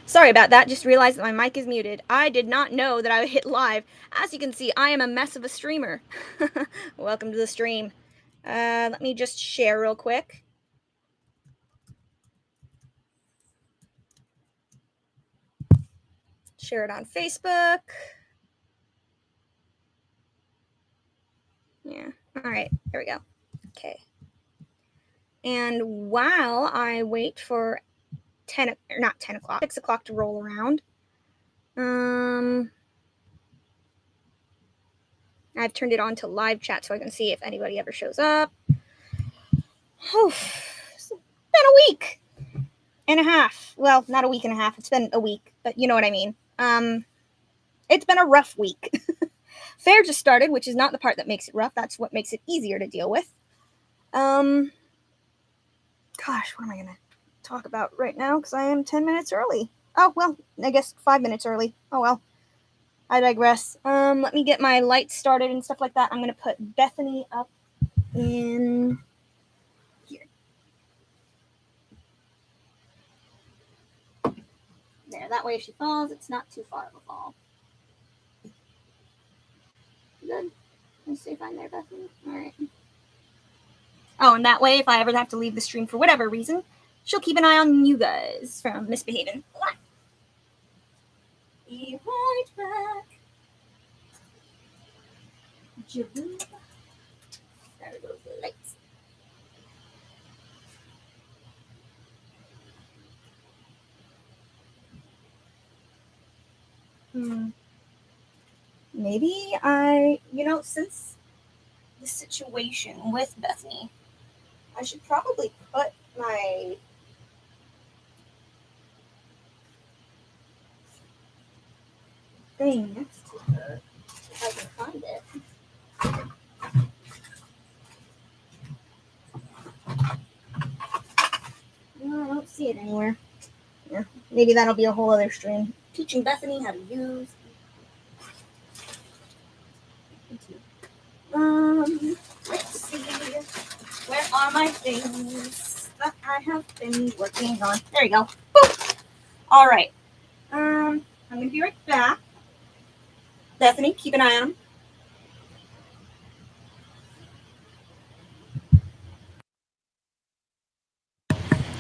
Sorry about that, just realized that my mic is muted. I did not know that I would hit live. As you can see, I am a mess of a streamer. Welcome to the stream. Let me just share real quick. Share it on Facebook. Yeah, all right, there we go. Okay. And while I wait for 6 o'clock to roll around, I've turned it on to live chat so I can see if anybody ever shows up. It's been a week and a half. Well, not a week and a half. It's been a week, but you know what I mean. It's been a rough week. Fair just started, which is not the part that makes it rough. That's what makes it easier to deal with. Gosh, what am I going to talk about right now? Because I am 10 minutes early. Oh, well, I guess 5 minutes early. Oh, well. I digress. Let me get my lights started and stuff like that. I'm going to put Bethany up in here. There, that way if she falls, it's not too far of a fall. Good. Let's see if I'm there, Bethany. All right. Oh, and that way, if I ever have to leave the stream for whatever reason, she'll keep an eye on you guys from misbehaving. Be right back. There goes the lights. Maybe since the situation with Bethany, I should probably put my thing next to her if I can find it. No, I don't see it anywhere. Yeah, maybe that'll be a whole other stream. Teaching Bethany how to use. Let's see. Where are my things that I have been working on? There you go. Boop. All right. I'm gonna be right back. Bethany, keep an eye on them.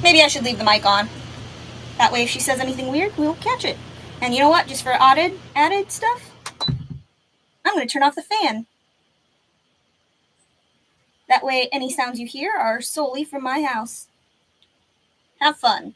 Maybe I should leave the mic on. That way, if she says anything weird, we'll catch it. And you know what? Just for added stuff, I'm going to turn off the fan. That way, any sounds you hear are solely from my house. Have fun.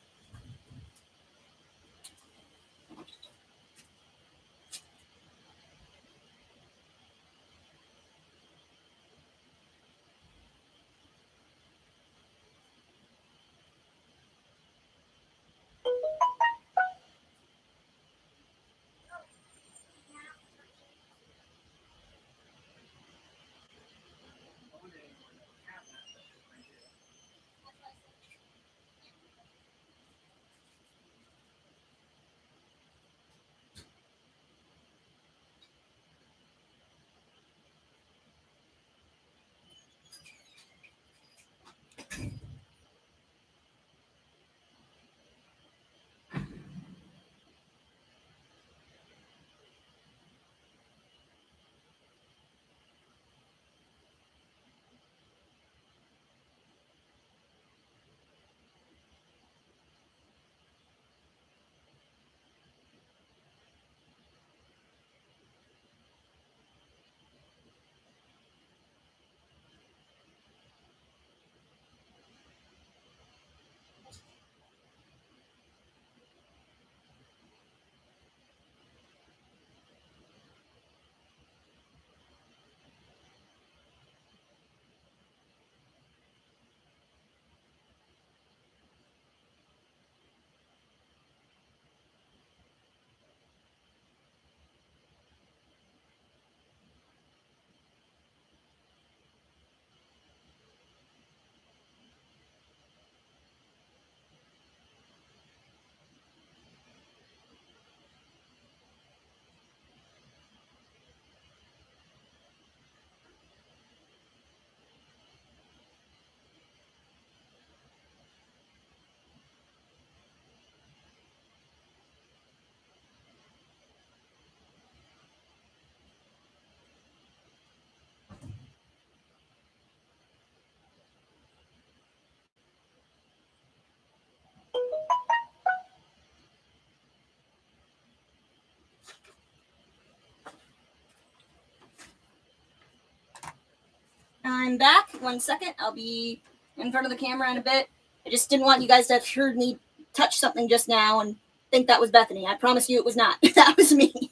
I'm back. 1 second. I'll be in front of the camera in a bit. I just didn't want you guys to have heard me touch something just now and think that was Bethany. I promise you it was not. That was me.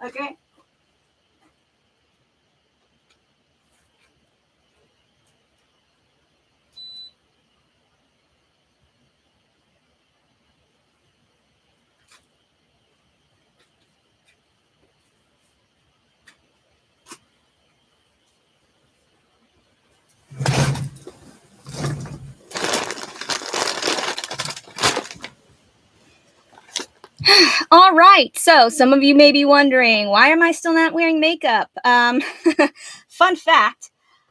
Okay? All right, so some of you may be wondering, why am I still not wearing makeup? Fun fact,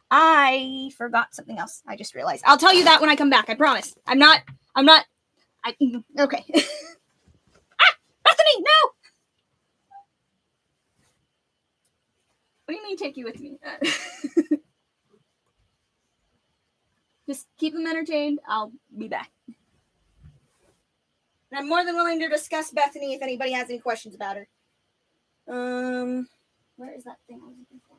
I forgot something else. I just realized. I'll tell you that when I come back, I promise. Okay. Bethany, no! What do you mean take you with me? Just keep them entertained. I'll be back. And I'm more than willing to discuss Bethany if anybody has any questions about her. Where is that thing I was looking for?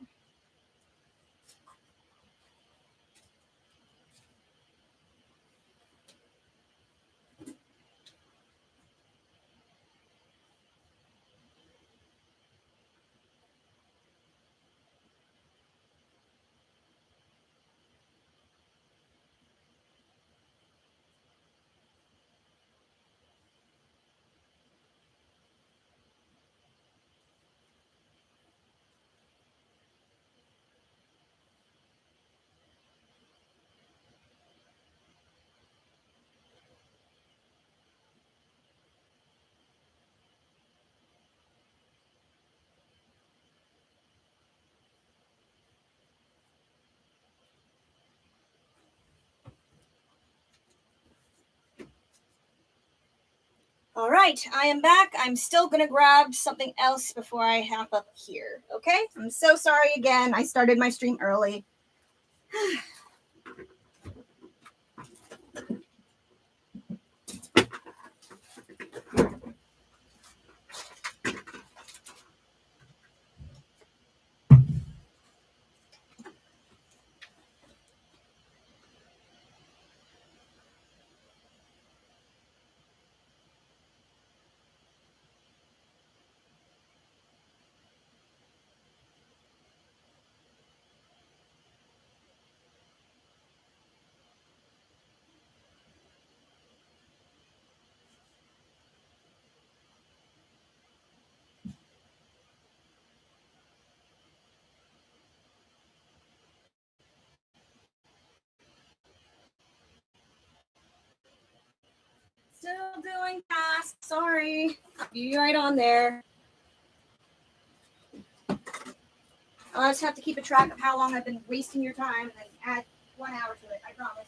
All right, I am back. I'm still going to grab something else before I hop up here, okay? I'm so sorry again. I started my stream early. Still doing fast. Sorry. Be right on there. I'll just have to keep a track of how long I've been wasting your time and then add 1 hour to it. I promise.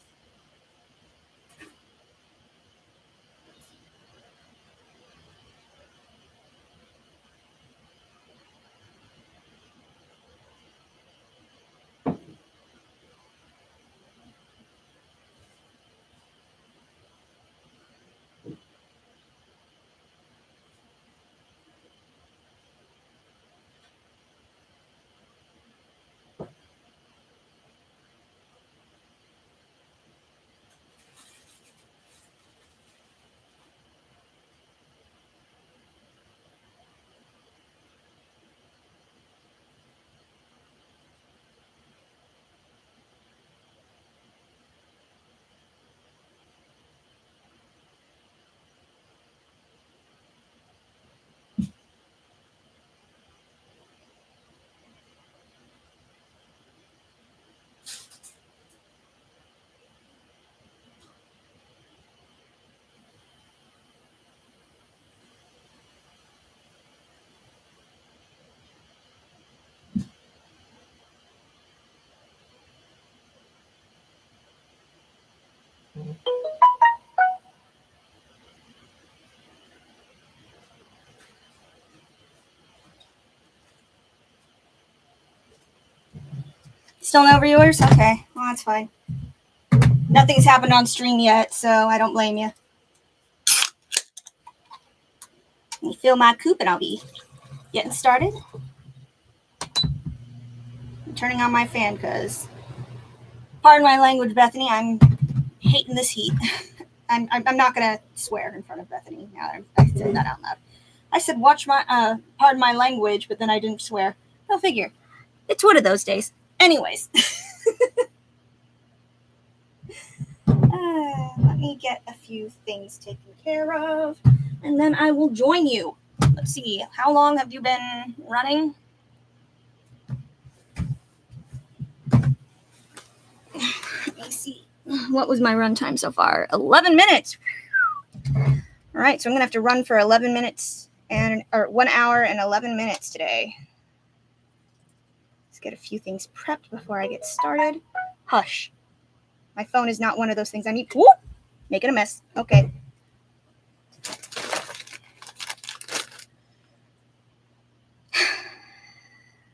Still no viewers? Okay. Well, that's fine. Nothing's happened on stream yet, so I don't blame you. Let me fill my coop and I'll be getting started. I'm turning on my fan because Pardon my language, Bethany. I'm hating this heat. I'm not going to swear in front of Bethany now that I said that out loud. I said, pardon my language, but then I didn't swear. Go figure. It's one of those days. Anyways. Let me get a few things taken care of, and then I will join you. Let's see. How long have you been running? Let me see. What was my run time so far? 11 minutes. All right, so I'm going to have to run for 11 minutes or 1 hour and 11 minutes today. Let's get a few things prepped before I get started. Hush. My phone is not one of those things I need. Whoop! Making a mess. Okay.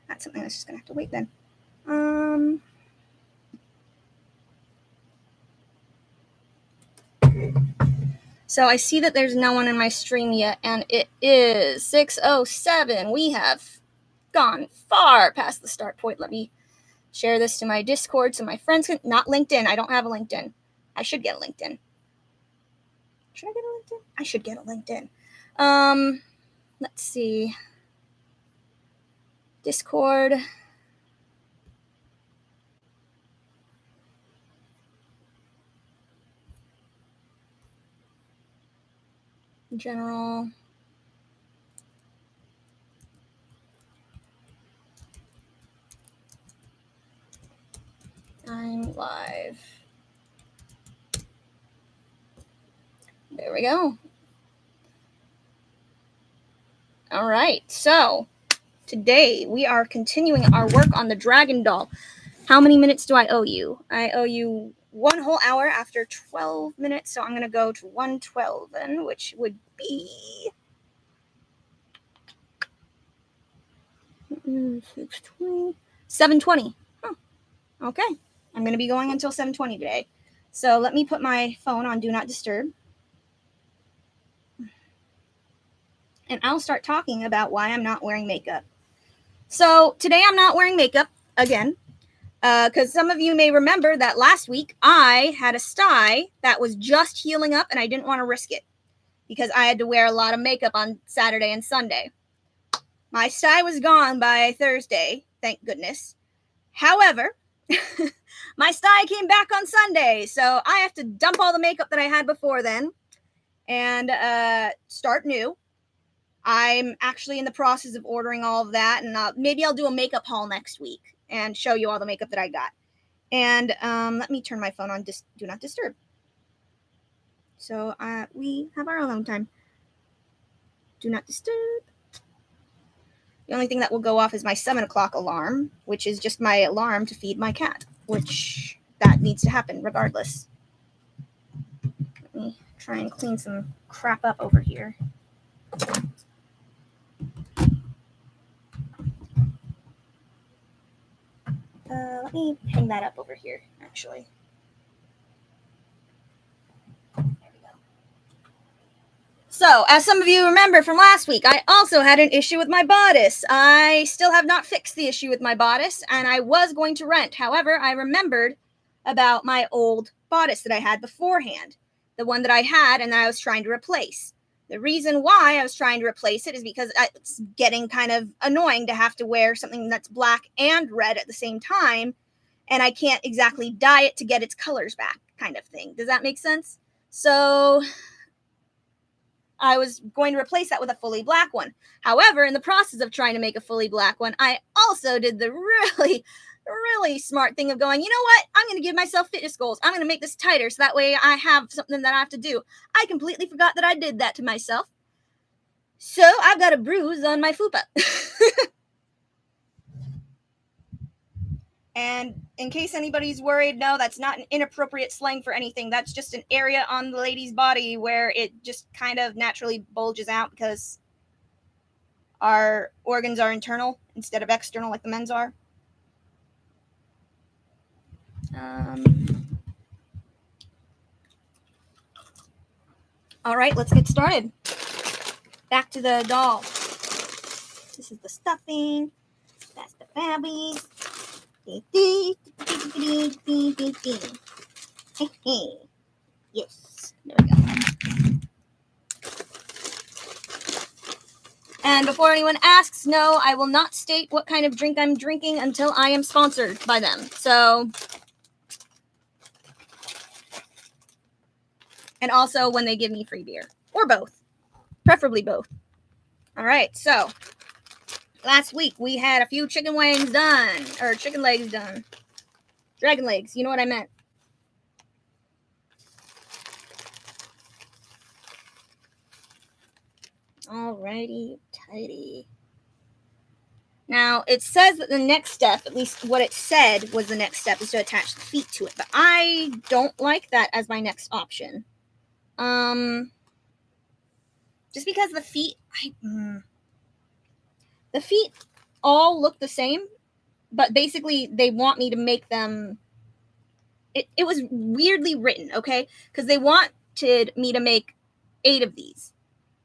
That's something that's just going to have to wait then. So I see that there's no one in my stream yet, and it is 6:07. We have gone far past the start point. Let me share this to my Discord so my friends can... Not LinkedIn. I don't have a LinkedIn. I should get a LinkedIn. Should I get a LinkedIn? I should get a LinkedIn. Let's see. Discord. General. I'm live. There we go. All right, so today we are continuing our work on the Dragon Doll. How many minutes do I owe you? I owe you 1 whole hour after 12 minutes, so I'm going to go to 1:12 then, which would be 7:20. Oh, okay. I'm going to be going until 7:20 today. So let me put my phone on Do Not Disturb. And I'll start talking about why I'm not wearing makeup. So today I'm not wearing makeup again, because some of you may remember that last week I had a sty that was just healing up and I didn't want to risk it because I had to wear a lot of makeup on Saturday and Sunday. My sty was gone by Thursday, thank goodness. However, my sty came back on Sunday, so I have to dump all the makeup that I had before then and start new. I'm actually in the process of ordering all of that, and maybe I'll do a makeup haul next week and show you all the makeup that I got. And let me turn my phone on Do Not Disturb. So we have our alone time. Do Not Disturb. The only thing that will go off is my 7 o'clock alarm, which is just my alarm to feed my cat, which that needs to happen regardless. Let me try and clean some crap up over here. Let me hang that up over here, actually. There we go. So, as some of you remember from last week, I also had an issue with my bodice. I still have not fixed the issue with my bodice, and I was going to rent. However, I remembered about my old bodice that I had beforehand, the one that I had and that I was trying to replace. The reason why I was trying to replace it is because it's getting kind of annoying to have to wear something that's black and red at the same time, and I can't exactly dye it to get its colors back, kind of thing. Does that make sense? So I was going to replace that with a fully black one. However, in the process of trying to make a fully black one, I also did the really smart thing of going, you know what? I'm going to give myself fitness goals. I'm going to make this tighter so that way I have something that I have to do. I completely forgot that I did that to myself. So I've got a bruise on my fupa. And in case anybody's worried, no, that's not an inappropriate slang for anything. That's just an area on the lady's body where it just kind of naturally bulges out because our organs are internal instead of external like the men's are. All right, let's get started. Back to the doll. This is the stuffing. That's the babbies. Yes, there we go. And before anyone asks, no, I will not state what kind of drink I'm drinking until I am sponsored by them. So, and also when they give me free beer, or both, preferably both. All right, so last week we had a few chicken wings done, or chicken legs done. Dragon legs, you know what I meant. Alrighty, tidy. Now, it says that the next step, at least what it said was the next step, is to attach the feet to it. But I don't like that as my next option. Just because the feet, the feet all look the same, but basically they want me to make them, it was weirdly written, okay? Because they wanted me to make 8 of these,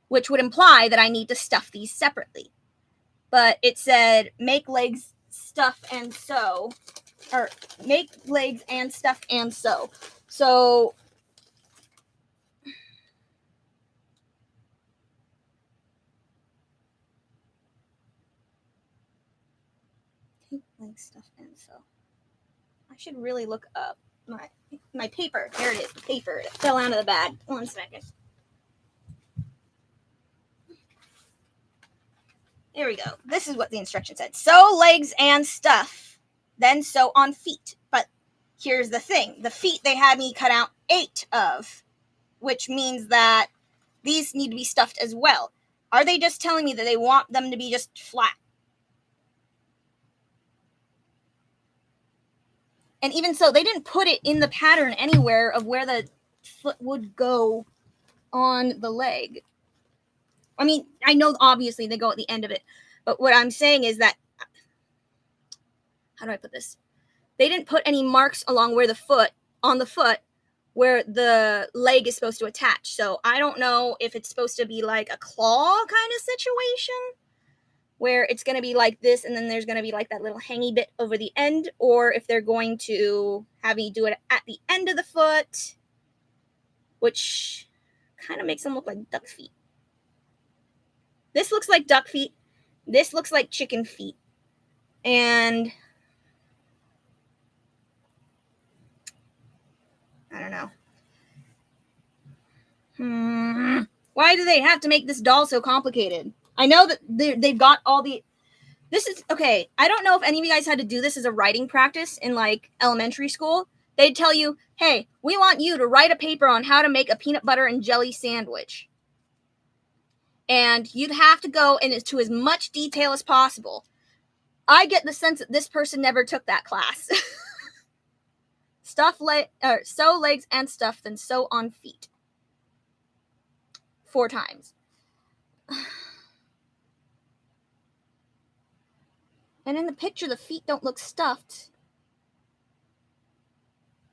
which would imply that I need to stuff these separately. But it said, make legs, stuff, and sew. Or, make legs and stuff and sew. So, take legs, stuff, and sew. I should really look up my paper. There it is, the paper. It fell out of the bag. 1 second. Here we go. This is what the instruction said. Sew legs and stuff, then sew on feet. But here's the thing. The feet, they had me cut out 8 of, which means that these need to be stuffed as well. Are they just telling me that they want them to be just flat? And even so, they didn't put it in the pattern anywhere of where the foot would go on the leg. I mean, I know obviously they go at the end of it, but what I'm saying is that, how do I put this? They didn't put any marks along where on the foot, where the leg is supposed to attach. So I don't know if it's supposed to be like a claw kind of situation, where it's going to be like this, and then there's going to be like that little hangy bit over the end, or if they're going to have me do it at the end of the foot, which kind of makes them look like duck feet. This looks like duck feet. This looks like chicken feet. And I don't know. Why do they have to make this doll so complicated? I know that they've got all the... This is... Okay, I don't know if any of you guys had to do this as a writing practice in, like, elementary school. They'd tell you, hey, we want you to write a paper on how to make a peanut butter and jelly sandwich. And you'd have to go into as much detail as possible. I get the sense that this person never took that class. Sew legs and stuff, then sew on feet. 4 times. And in the picture, the feet don't look stuffed.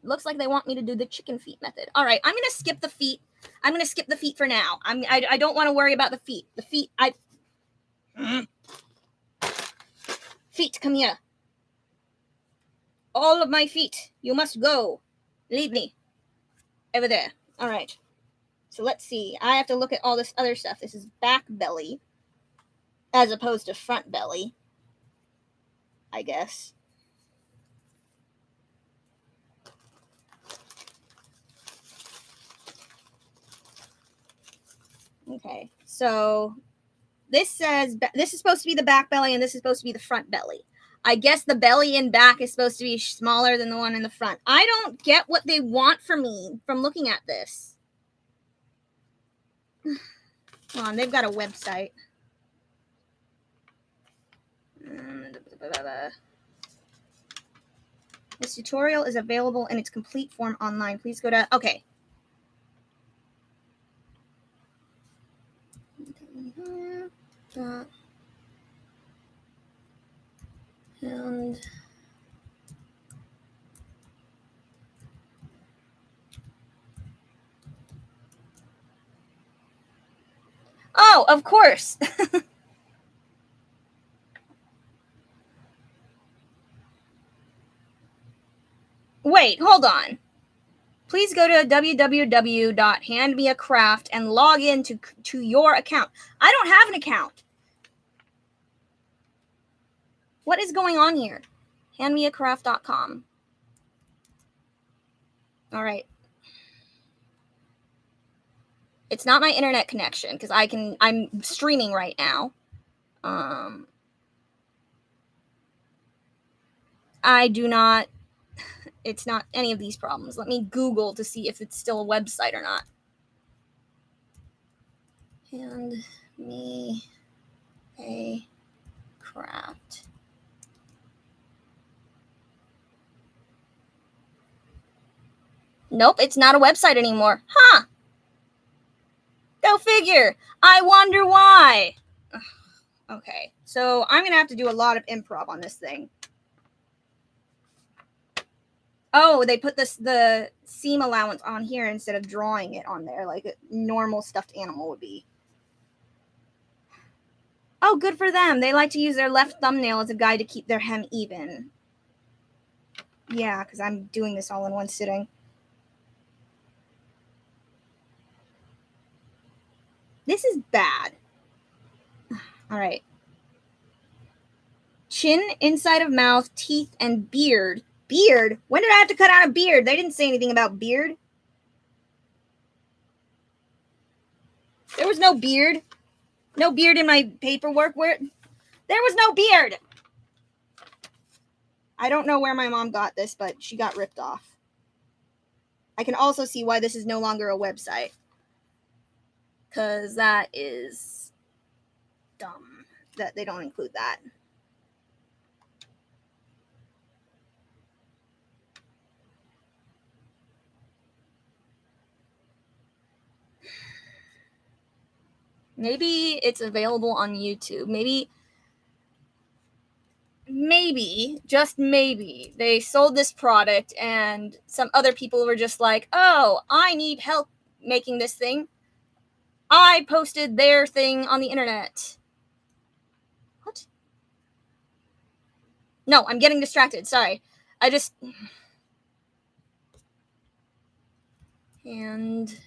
Looks like they want me to do the chicken feet method. All right, I'm going to skip the feet. I'm going to skip the feet for now. I don't want to worry about the feet. The feet, Feet, come here. All of my feet, you must go. Leave me. Over there. All right. So let's see. I have to look at all this other stuff. This is back belly, as opposed to front belly, I guess. Okay, so this says this is supposed to be the back belly and this is supposed to be the front belly. I guess the belly and back is supposed to be smaller than the one in the front. I don't get what they want from me from looking at this. Come on, they've got a website. This tutorial is available in its complete form online. Please go to... Okay. And... Oh, of course. Wait, hold on. Please go to www.handmeacraft and log in to your account. I don't have an account. What is going on here? Handmeacraft.com. All right. It's not my internet connection because I'm streaming right now. I do not, it's not any of these problems. Let me Google to see if it's still a website or not. Hand me a craft. Nope, it's not a website anymore. Huh. Go figure. I wonder why. Okay, so I'm going to have to do a lot of improv on this thing. Oh, they put the seam allowance on here instead of drawing it on there like a normal stuffed animal would be. Oh, good for them. They like to use their left thumbnail as a guide to keep their hem even. Yeah, because I'm doing this all in one sitting. This is bad. All right. Chin, inside of mouth, teeth, and beard. Beard? When did I have to cut out a beard? They didn't say anything about beard. There was no beard. No beard in my paperwork. There was no beard. I don't know where my mom got this, but she got ripped off. I can also see why this is no longer a website. Because that is dumb that they don't include that. Maybe it's available on YouTube. Maybe, just maybe, they sold this product and some other people were just like, oh, I need help making this thing. I posted their thing on the internet. What? No, I'm getting distracted. Sorry. And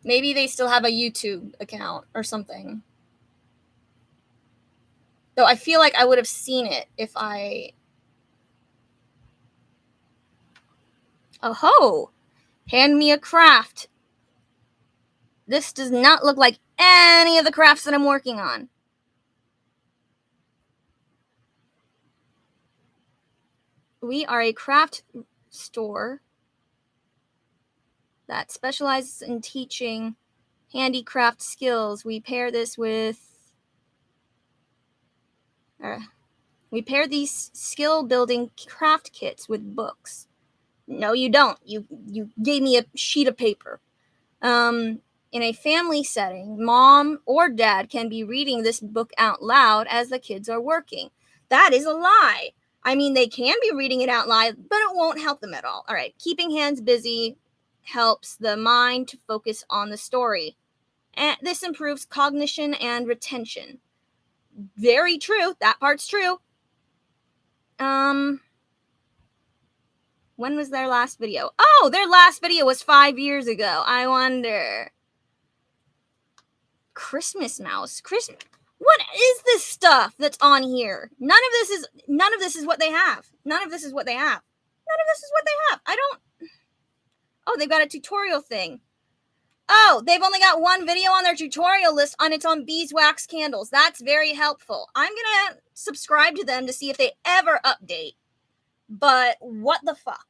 maybe they still have a YouTube account or something. Though I feel like I would have seen it if I... Oh ho! Hand me a craft. This does not look like any of the crafts that I'm working on. We are a craft store that specializes in teaching handicraft skills. We pair this with... we pair these skill-building craft kits with books. No, you don't. You gave me a sheet of paper. In a family setting, mom or dad can be reading this book out loud as the kids are working. That is a lie. I mean, they can be reading it out loud, but it won't help them at all. All right, keeping hands busy helps the mind to focus on the story. And this improves cognition and retention. Very true. That part's true. When was their last video? Oh, their last video was 5 years ago. I wonder. Christmas mouse. What is this stuff that's on here? None of this is what they have. I don't... Oh, they've got a tutorial thing. Oh, they've only got one video on their tutorial list, and it's on beeswax candles. That's very helpful. I'm gonna subscribe to them to see if they ever update. But what the fuck?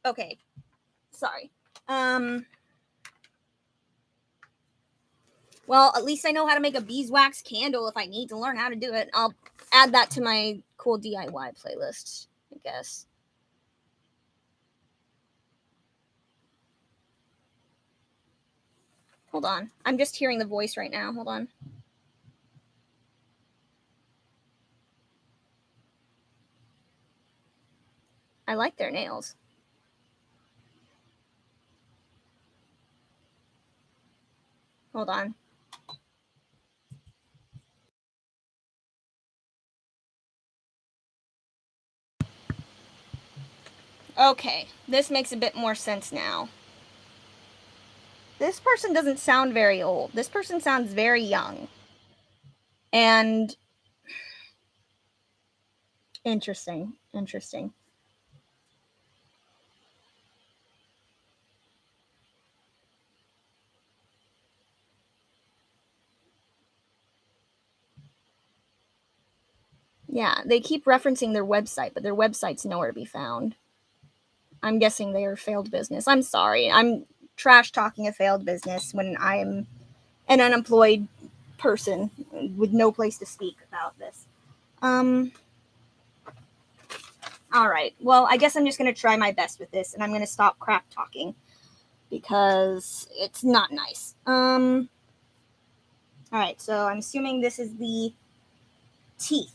Okay. Sorry. Well, at least I know how to make a beeswax candle if I need to learn how to do it. I'll add that to my cool DIY playlist, I guess. Hold on. I'm just hearing the voice right now. Hold on. I like their nails. Hold on. Okay, this makes a bit more sense now. This person doesn't sound very old. This person sounds very young. And interesting. Yeah, they keep referencing their website, but their website's nowhere to be found. I'm guessing they are a failed business. I'm sorry. I'm trash talking a failed business when I am an unemployed person with no place to speak about this. All right. Well, I guess I'm just going to try my best with this, and I'm going to stop crap talking because it's not nice. All right. So I'm assuming this is the teeth,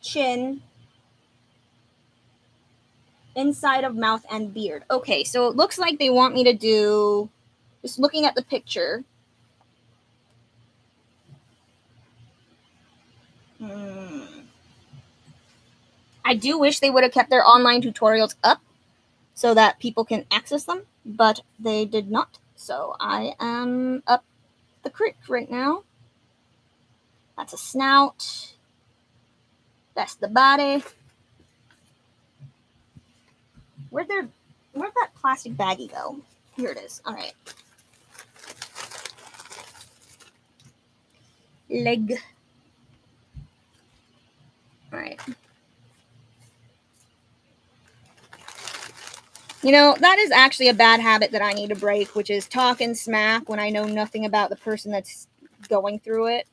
chin, inside of mouth, and beard. Okay. So it looks like they want me to do, just looking at the picture. I do wish they would have kept their online tutorials up so that people can access them, but they did not. So I am up the creek right now. That's a snout. That's the body. Where'd that plastic baggie go? Here it is. All right. Leg. All right. You know, that is actually a bad habit that I need to break, which is talk and smack when I know nothing about the person that's going through it.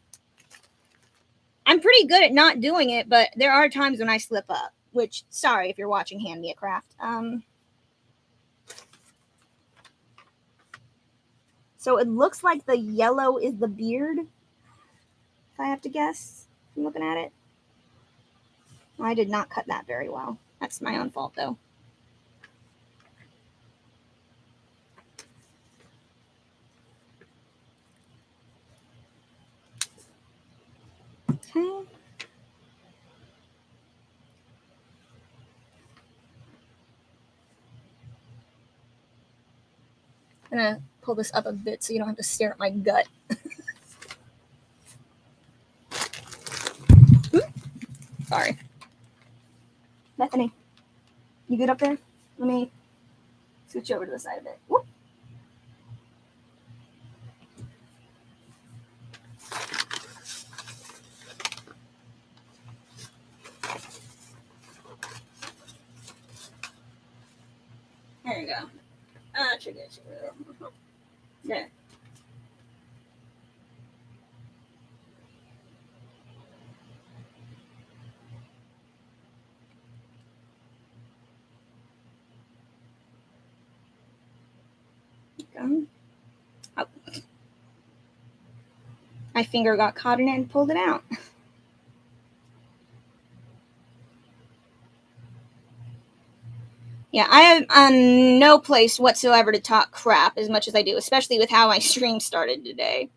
I'm pretty good at not doing it, but there are times when I slip up, which, sorry if you're watching Hand Me a Craft. So it looks like the yellow is the beard, if I have to guess from looking at it. I did not cut that very well. That's my own fault, though. Okay. I'm going to pull this up a bit so you don't have to stare at my gut. Sorry. Bethany, you good up there? Let me switch over to the side a bit. Whoop. There you go. There. Go. Oh. My finger got caught in it and pulled it out. Yeah, I have no place whatsoever to talk crap as much as I do, especially with how my stream started today.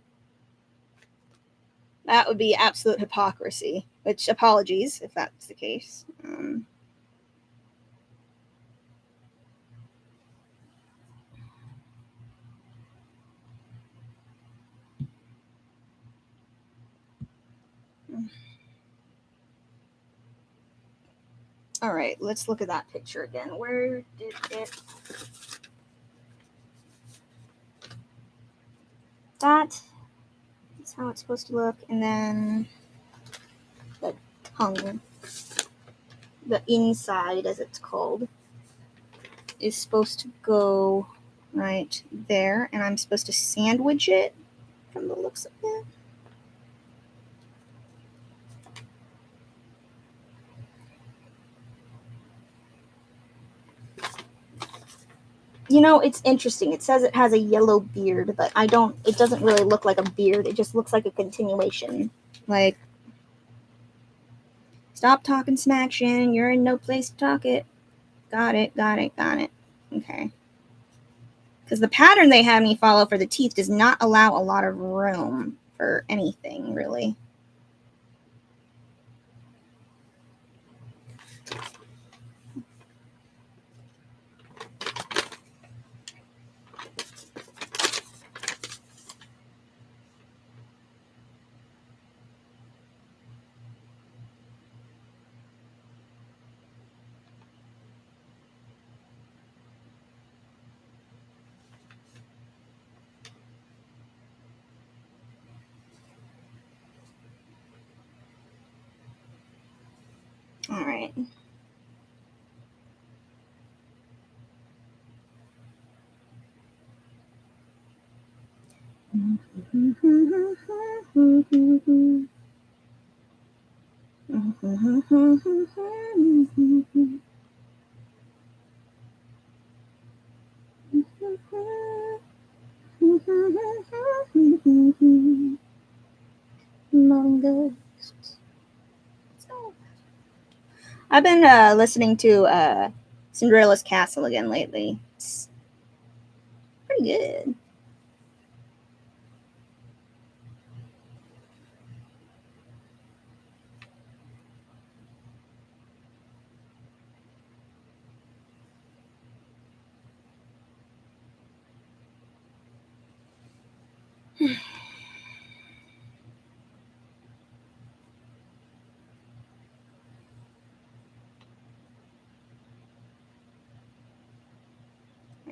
That would be absolute hypocrisy, which, apologies if that's the case. All right, let's look at that picture again. Where did it... That's how it's supposed to look. And then the tongue, the inside, as it's called, is supposed to go right there. And I'm supposed to sandwich it from the looks of it. You know, it's interesting. It says it has a yellow beard, but it doesn't really look like a beard. It just looks like a continuation. Like, stop talking smack, Shannon. You're in no place to talk it. Got it. Okay. Because the pattern they have me follow for the teeth does not allow a lot of room for anything, really. All right. I've been listening to Cinderella's Castle again lately. It's pretty good.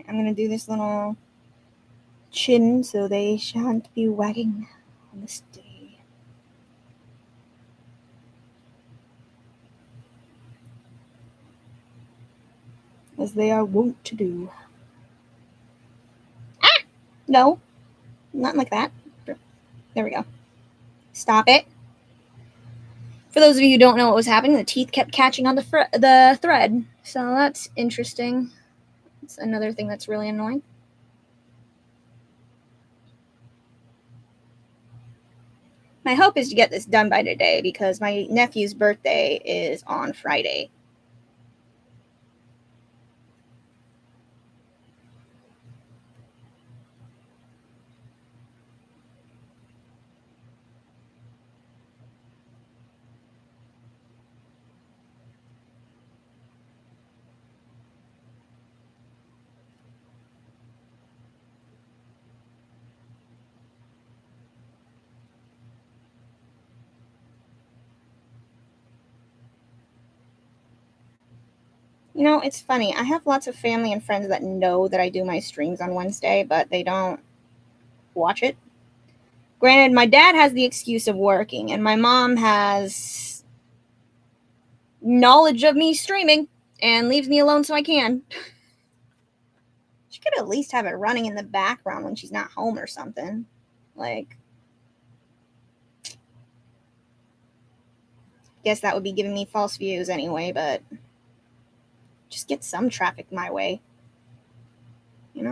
I'm gonna do this little chin so they shan't be wagging on this day. As they are wont to do. Ah! No, not like that. There we go. Stop it. For those of you who don't know what was happening, the teeth kept catching on the thread. So that's interesting. It's another thing that's really annoying. My hope is to get this done by today because my nephew's birthday is on Friday. You know, it's funny. I have lots of family and friends that know that I do my streams on Wednesday, but they don't watch it. Granted, my dad has the excuse of working, and my mom has knowledge of me streaming and leaves me alone so I can. She could at least have it running in the background when she's not home or something. Like, guess that would be giving me false views anyway, but just get some traffic my way. You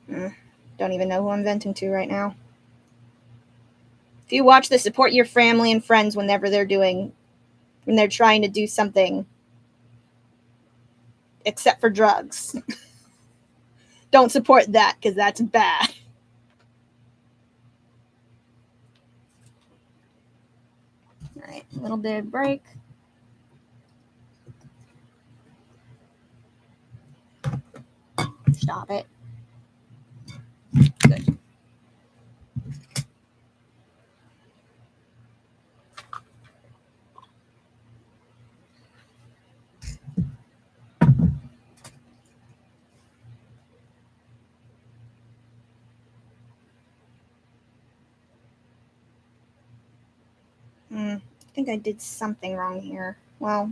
know? Don't even know who I'm venting to right now. If you watch this, support your family and friends when they're trying to do something except for drugs. Don't support that because that's bad. All right, a little bit of break. Stop it. Good. I think I did something wrong here. Well,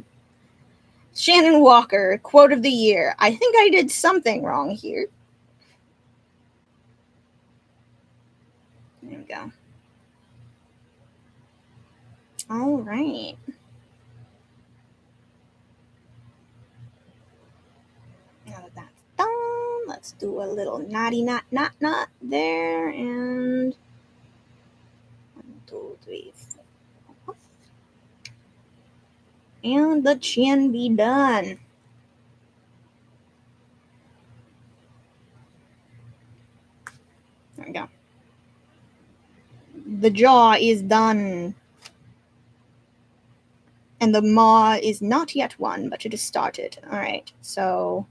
Shannon Walker, quote of the year. I think I did something wrong here. There we go. All right. Now that that's done, let's do a little naughty not there. And 1, 2, 3, 4. And the chin be done. There we go. The jaw is done. And the maw is not yet won, but it has started. All right, so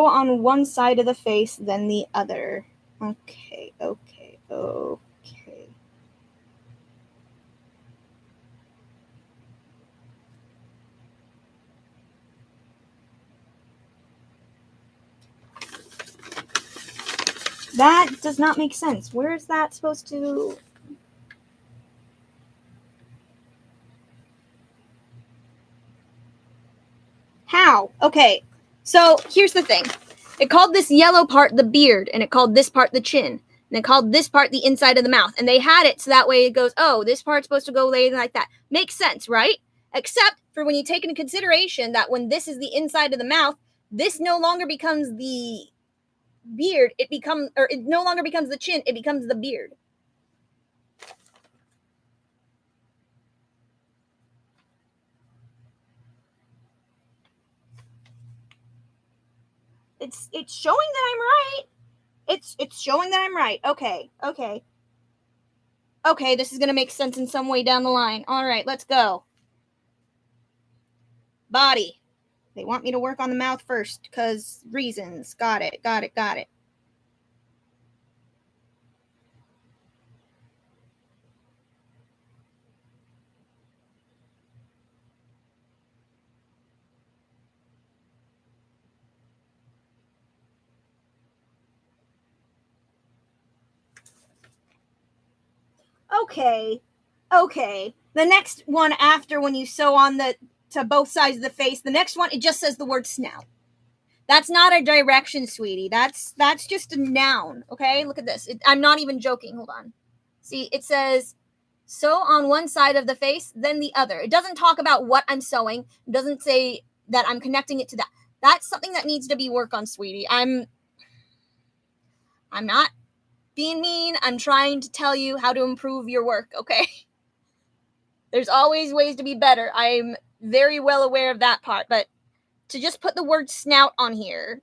on one side of the face, then the other. Okay. That does not make sense. Where is that supposed to... How? Okay, so here's the thing. It called this yellow part the beard, and it called this part the chin, and it called this part the inside of the mouth, and they had it so that way it goes, oh, this part's supposed to go like that. Makes sense, right? Except for when you take into consideration that when this is the inside of the mouth, this no longer becomes the beard, it no longer becomes the chin, it becomes the beard. It's showing that I'm right. It's showing that I'm right. Okay. Okay, this is gonna make sense in some way down the line. All right, let's go. Body. They want me to work on the mouth first because reasons. Got it. Okay. The next one after when you sew on to both sides of the face, the next one, it just says the word snout. That's not a direction, sweetie. That's just a noun, okay? Look at this. I'm not even joking. Hold on. See, it says sew on one side of the face, then the other. It doesn't talk about what I'm sewing. It doesn't say that I'm connecting it to that. That's something that needs to be worked on, sweetie. I'm not being mean. I'm trying to tell you how to improve your work, okay? There's always ways to be better. I'm very well aware of that part, but to just put the word snout on here.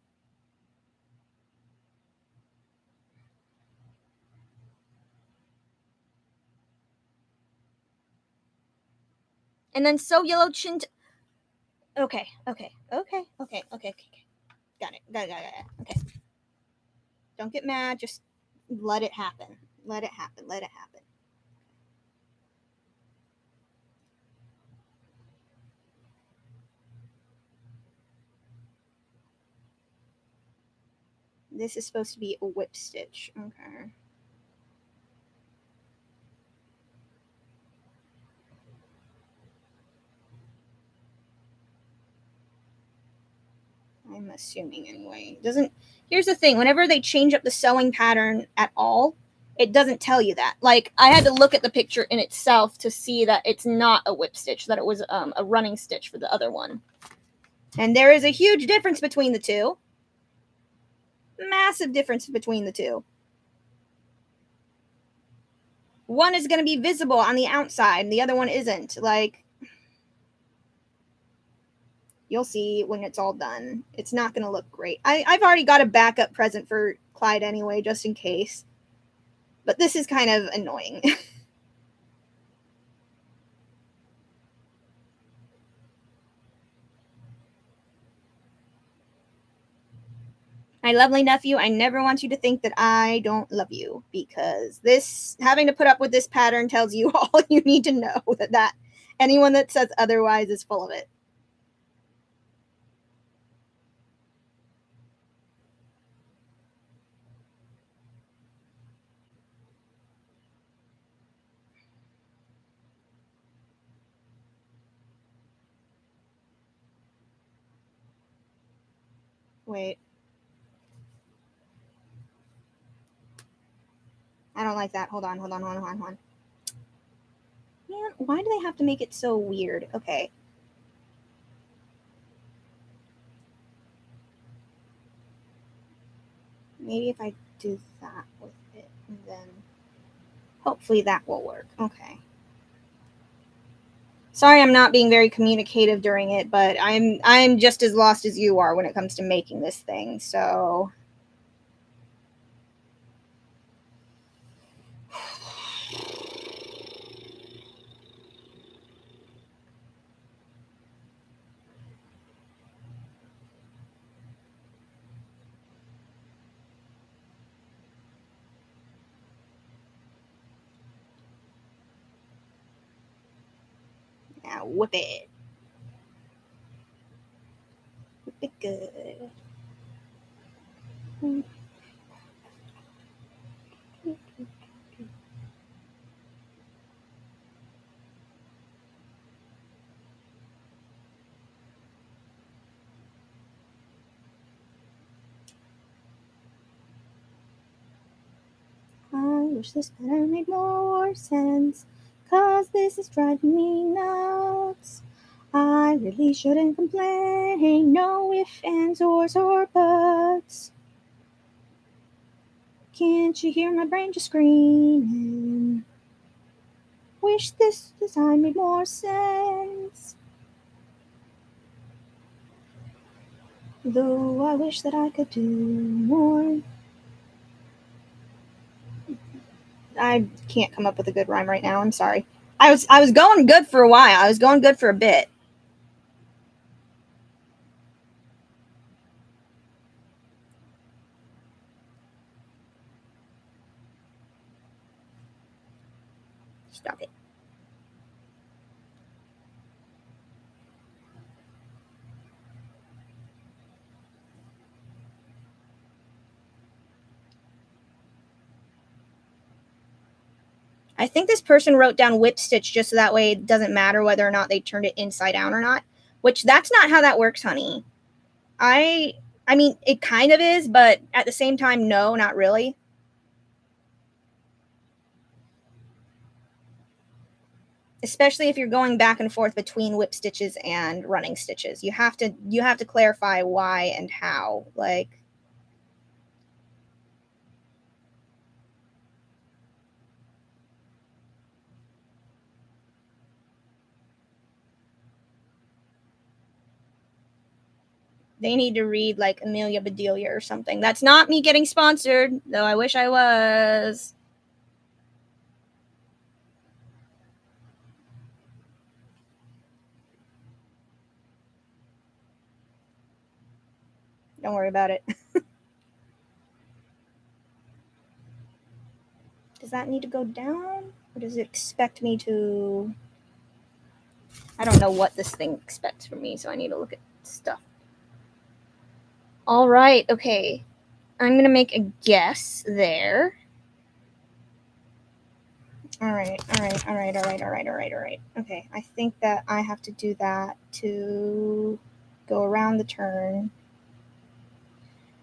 And then sew yellow chin. Okay. Got it. Okay. Don't get mad. Just let it happen. Let it happen. This is supposed to be a whip stitch. Okay. I'm assuming anyway. Here's the thing, whenever they change up the sewing pattern at all, it doesn't tell you that. Like, I had to look at the picture in itself to see that it's not a whip stitch, that it was a running stitch for the other one. And there is a huge difference between the two. Massive difference between the two. One is going to be visible on the outside, and the other one isn't. Like, you'll see when it's all done. It's not going to look great. I've already got a backup present for Clyde anyway, just in case. But this is kind of annoying. My lovely nephew, I never want you to think that I don't love you, because this, having to put up with this pattern tells you all you need to know, that anyone that says otherwise is full of it. Wait. I don't like that. Hold on. Man, why do they have to make it so weird? Okay. Maybe if I do that with it, and then hopefully that will work. Okay. Sorry, I'm not being very communicative during it, but I'm just as lost as you are when it comes to making this thing. So now whip it. Whip it good. I wish this pattern made more sense, 'cause this is driving me nuts. I really shouldn't complain, no ifs, ands, or buts. Can't you hear my brain just screaming? Wish this design made more sense. Though I wish that I could do more. I can't come up with a good rhyme right now. I'm sorry. I was going good for a while. I was going good for a bit. Stop it. I think this person wrote down whip stitch just so that way it doesn't matter whether or not they turned it inside down or not, which that's not how that works, honey. I mean, it kind of is, but at the same time, no, not really. Especially if you're going back and forth between whip stitches and running stitches. You have to clarify why and how. Like, they need to read like Amelia Bedelia or something. That's not me getting sponsored, though I wish I was. Don't worry about it. Does that need to go down? Or does it expect me to... I don't know what this thing expects from me, so I need to look at stuff. All right, okay. I'm going to make a guess there. All right. Okay, I think that I have to do that to go around the turn.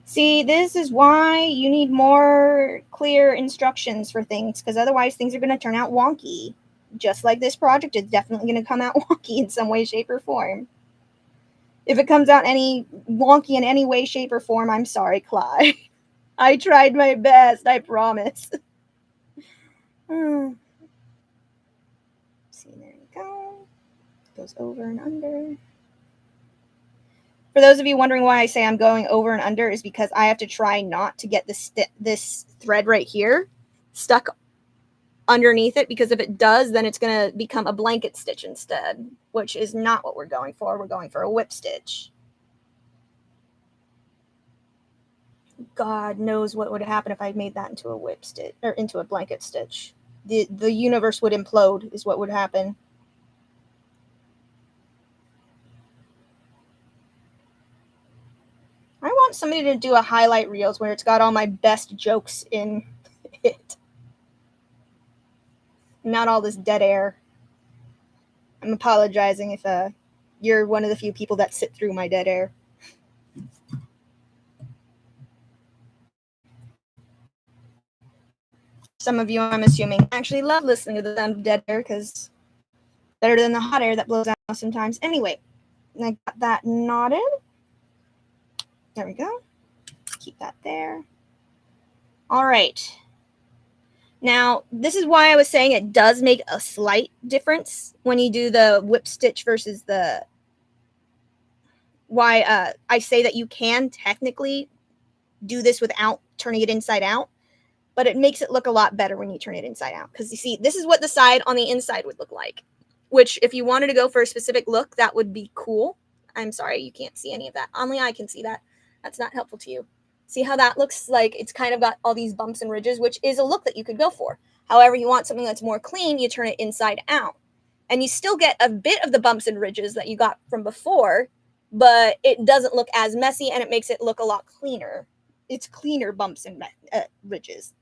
See, this is why you need more clear instructions for things, because otherwise things are going to turn out wonky. Just like this project is definitely going to come out wonky in some way, shape, or form. If it comes out any wonky in any way, shape, or form, I'm sorry, Clyde. I tried my best, I promise. See, there you go. Goes over and under. For those of you wondering why I say I'm going over and under is because I have to try not to get this thread right here stuck underneath it, because if it does, then it's going to become a blanket stitch instead, which is not what we're going for. We're going for a whip stitch. God knows what would happen if I made that into a whip stitch or into a blanket stitch. The universe would implode is what would happen. I want somebody to do a highlight reels where it's got all my best jokes in it. Not all this dead air. I'm apologizing if you're one of the few people that sit through my dead air. Some of you, I'm assuming, actually love listening to the sound of dead air because better than the hot air that blows out sometimes. Anyway, I got that knotted. There we go. Keep that there. All right. Now, this is why I was saying it does make a slight difference when you do the whip stitch versus the... Why I say that you can technically do this without turning it inside out, but it makes it look a lot better when you turn it inside out. Because you see, this is what the side on the inside would look like, which if you wanted to go for a specific look, that would be cool. I'm sorry, you can't see any of that. Only I can see that. That's not helpful to you. See how that looks like? It's kind of got all these bumps and ridges, which is a look that you could go for. However, you want something that's more clean, you turn it inside out. And you still get a bit of the bumps and ridges that you got from before, but it doesn't look as messy and it makes it look a lot cleaner. It's cleaner bumps and ridges.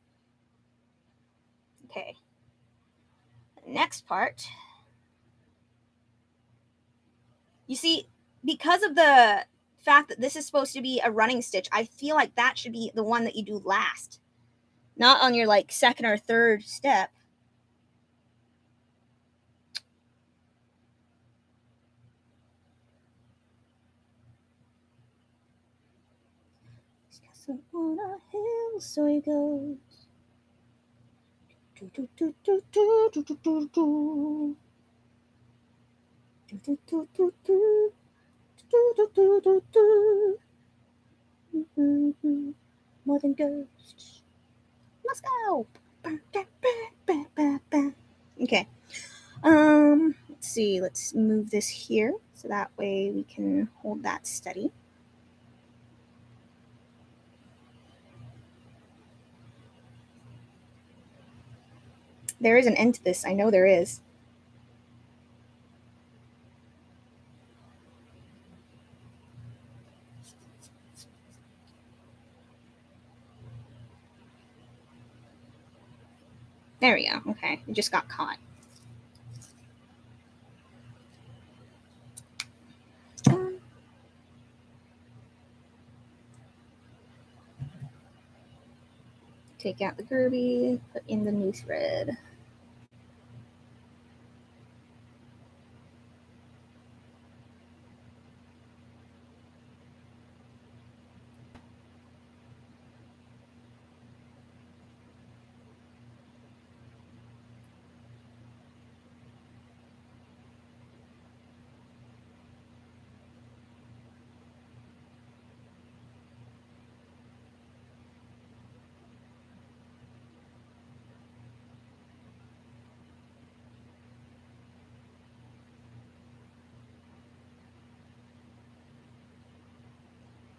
Okay. The next part. You see, because of the fact that this is supposed to be a running stitch, I feel like that should be the one that you do last. Not on your, like, second or third step. On a hill, so he goes. Do, do, do, do, do, do, do, do, do. Do, do, do, do, do. Do, do, do, do, do. Mm-hmm. More than ghosts. Let's go. Okay. Let's see. Let's move this here so that way we can hold that steady. There is an end to this. I know there is. There we go. Okay. It just got caught. Take out the Gerby, put in the new thread.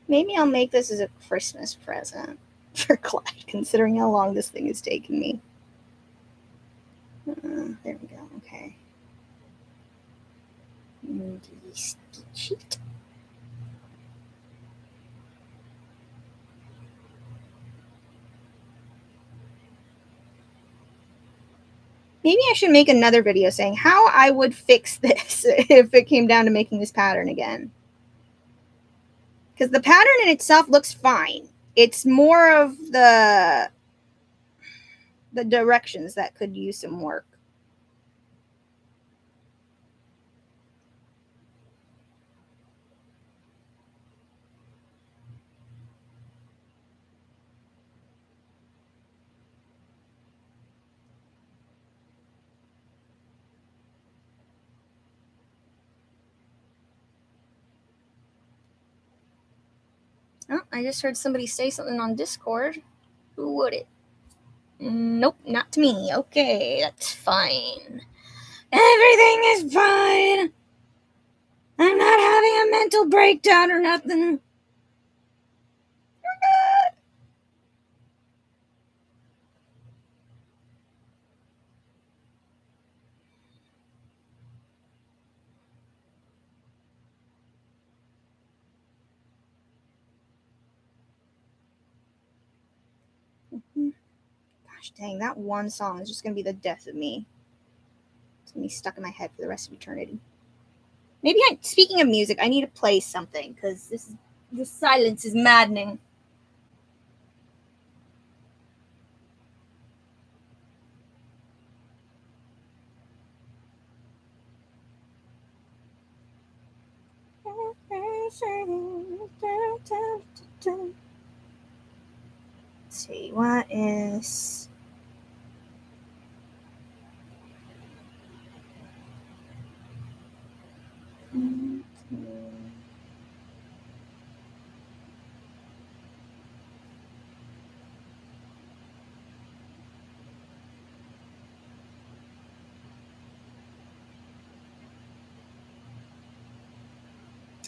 Maybe I'll make this as a Christmas present for Clyde, considering how long this thing is taking me. There we go. Okay. Sheet. Maybe I should make another video saying how I would fix this if it came down to making this pattern again. Because the pattern in itself looks fine. It's more of the directions that could use some work. Oh, I just heard somebody say something on Discord. Who would it? Nope, not to me. Okay, that's fine. Everything is fine. I'm not having a mental breakdown or nothing. Gosh dang, that one song is just going to be the death of me. It's going to be stuck in my head for the rest of eternity. Maybe speaking of music, I need to play something because the silence is maddening. Let's see, what is...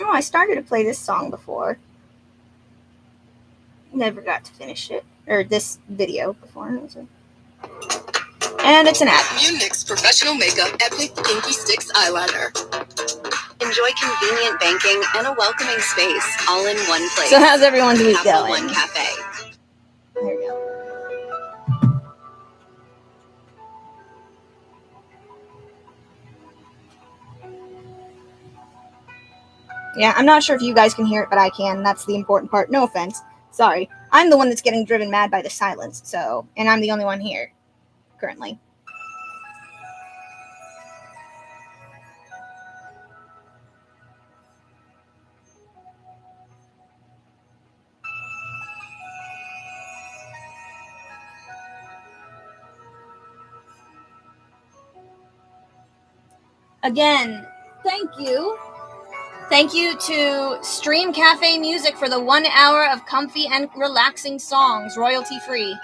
Oh, I started to play this song before. Never got to finish it. Or this video before. And it's an ad. Munich Professional Makeup Epic Pinky Sticks Eyeliner. Enjoy convenient banking and a welcoming space all in one place. So how's everyone's week going? One Cafe. There we go. Yeah, I'm not sure if you guys can hear it, but I can. That's the important part. No offense. Sorry. I'm the one that's getting driven mad by the silence, so, and I'm the only one here, currently. Again, thank you. Thank you to Stream Cafe Music for the 1 hour of comfy and relaxing songs, royalty free.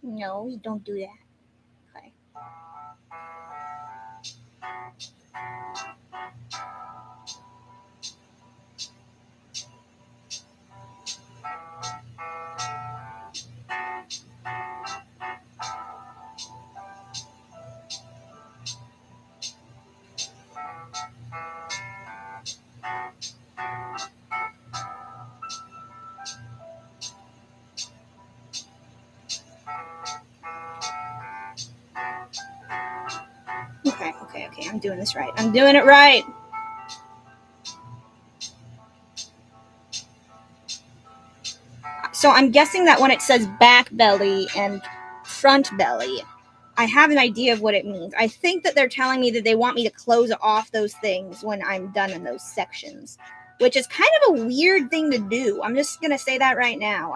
No, you don't do that. Okay. Okay, I'm doing this right. I'm doing it right. So I'm guessing that when it says back belly and front belly, I have an idea of what it means. I think that they're telling me that they want me to close off those things when I'm done in those sections, which is kind of a weird thing to do. I'm just going to say that right now.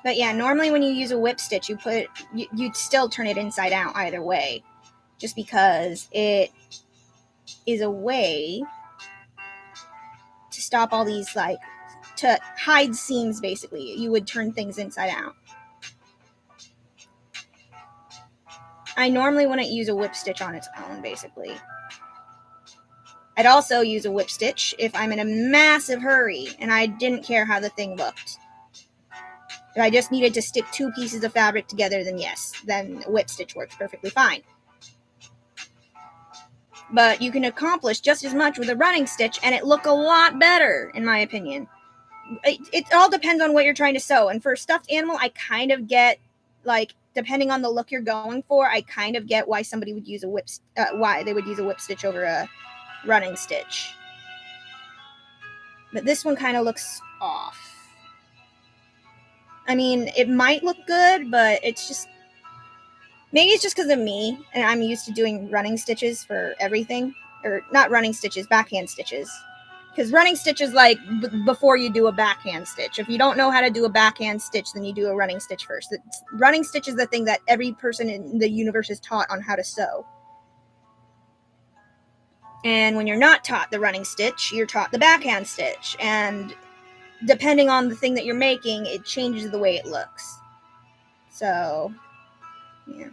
But yeah, normally when you use a whip stitch, you'd still turn it inside out either way, just because it is a way to stop all these, like, to hide seams, basically. You would turn things inside out. I normally wouldn't use a whip stitch on its own, basically. I'd also use a whip stitch if I'm in a massive hurry and I didn't care how the thing looked. If I just needed to stick 2 pieces of fabric together, then yes, then a whip stitch works perfectly fine. But you can accomplish just as much with a running stitch and it look a lot better, in my opinion. It all depends on what you're trying to sew. And for a stuffed animal, I kind of get, like, depending on the look you're going for, I kind of get why somebody would use why they would use a whip stitch over a running stitch. But this one kind of looks off. I mean, it might look good, but it's just, maybe it's just because of me, and I'm used to doing running stitches for everything. Or, not running stitches, backhand stitches. Because running stitch is like before you do a backhand stitch. If you don't know how to do a backhand stitch, then you do a running stitch first. Running stitch is the thing that every person in the universe is taught on how to sew. And when you're not taught the running stitch, you're taught the backhand stitch. And depending on the thing that you're making, it changes the way it looks. So, yeah.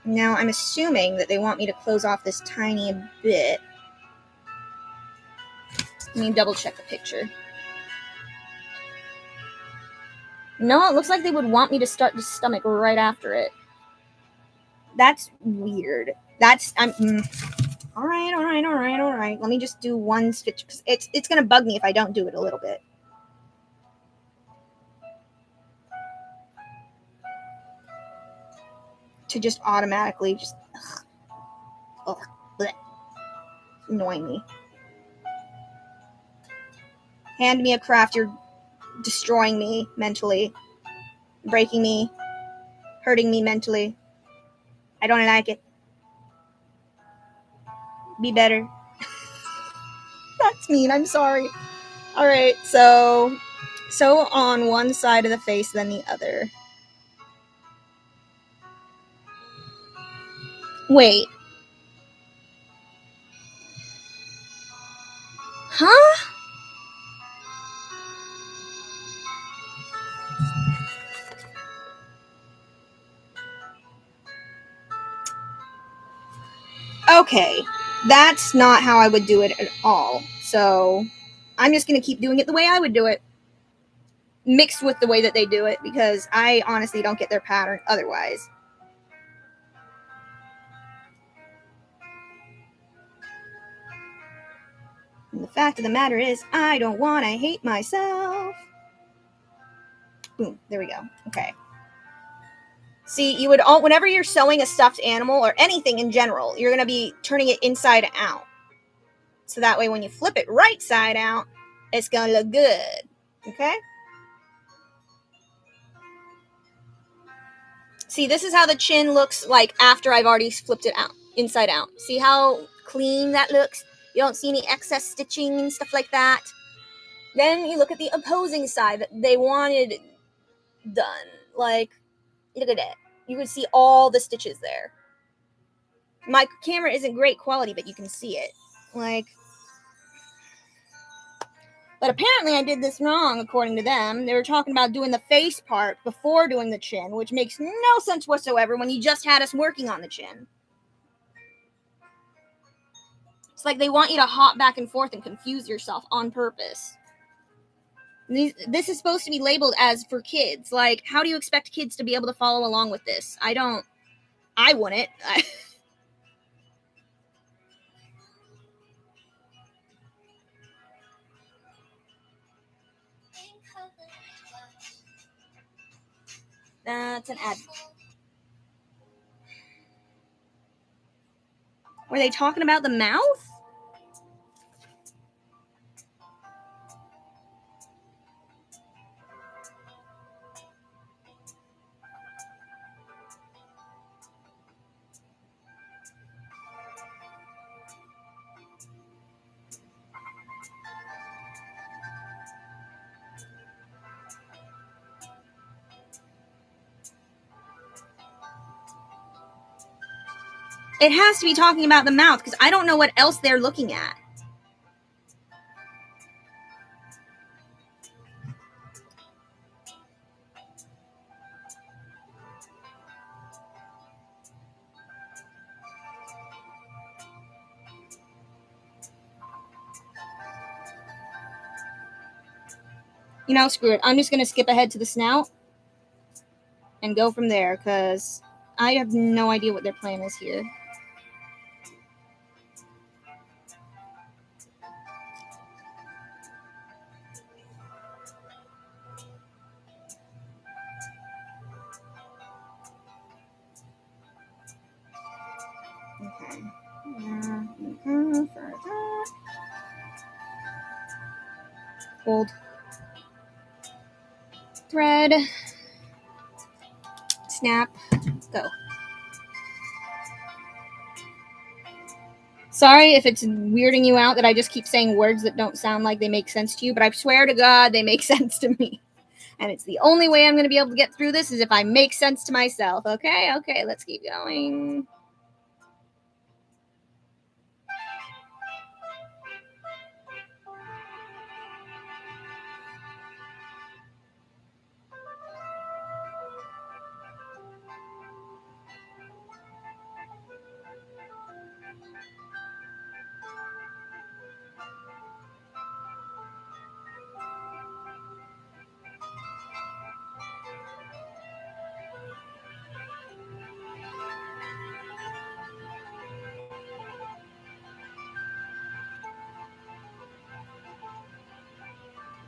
Now, I'm assuming that they want me to close off this tiny bit. Let me double check the picture. No, it looks like they would want me to start the stomach right after it. That's weird. All right. Let me just do one stitch, because it's going to bug me if I don't do it a little bit. To just automatically just... annoying me. Hand me a craft, you're destroying me mentally. Breaking me. Hurting me mentally. I don't like it. Be better. That's mean, I'm sorry. All right, so on one side of the face, then the other. Wait. Huh? Okay, that's not how I would do it at all. So I'm just going to keep doing it the way I would do it, mixed with the way that they do it, because I honestly don't get their pattern otherwise. And the fact of the matter is, I don't want to hate myself. Boom, there we go. Okay. See, you would all, whenever you're sewing a stuffed animal or anything in general, you're going to be turning it inside out. So that way when you flip it right side out, it's going to look good. Okay? See, this is how the chin looks like after I've already flipped it out, inside out. See how clean that looks? You don't see any excess stitching and stuff like that. Then you look at the opposing side that they wanted done. Like, look at it. You can see all the stitches there. My camera isn't great quality, but you can see it. Like, but apparently I did this wrong, according to them. They were talking about doing the face part before doing the chin, which makes no sense whatsoever when you just had us working on the chin. It's like they want you to hop back and forth and confuse yourself on purpose. This is supposed to be labeled as for kids. Like, how do you expect kids to be able to follow along with this? I wouldn't. That's an ad. Were they talking about the mouth? It has to be talking about the mouth, because I don't know what else they're looking at. You know, screw it. I'm just going to skip ahead to the snout and go from there, because I have no idea what their plan is here. Okay. Gold thread. Snap. Go. Sorry if it's weirding you out that I just keep saying words that don't sound like they make sense to you, but I swear to God they make sense to me. And it's the only way I'm going to be able to get through this is if I make sense to myself. Okay, let's keep going.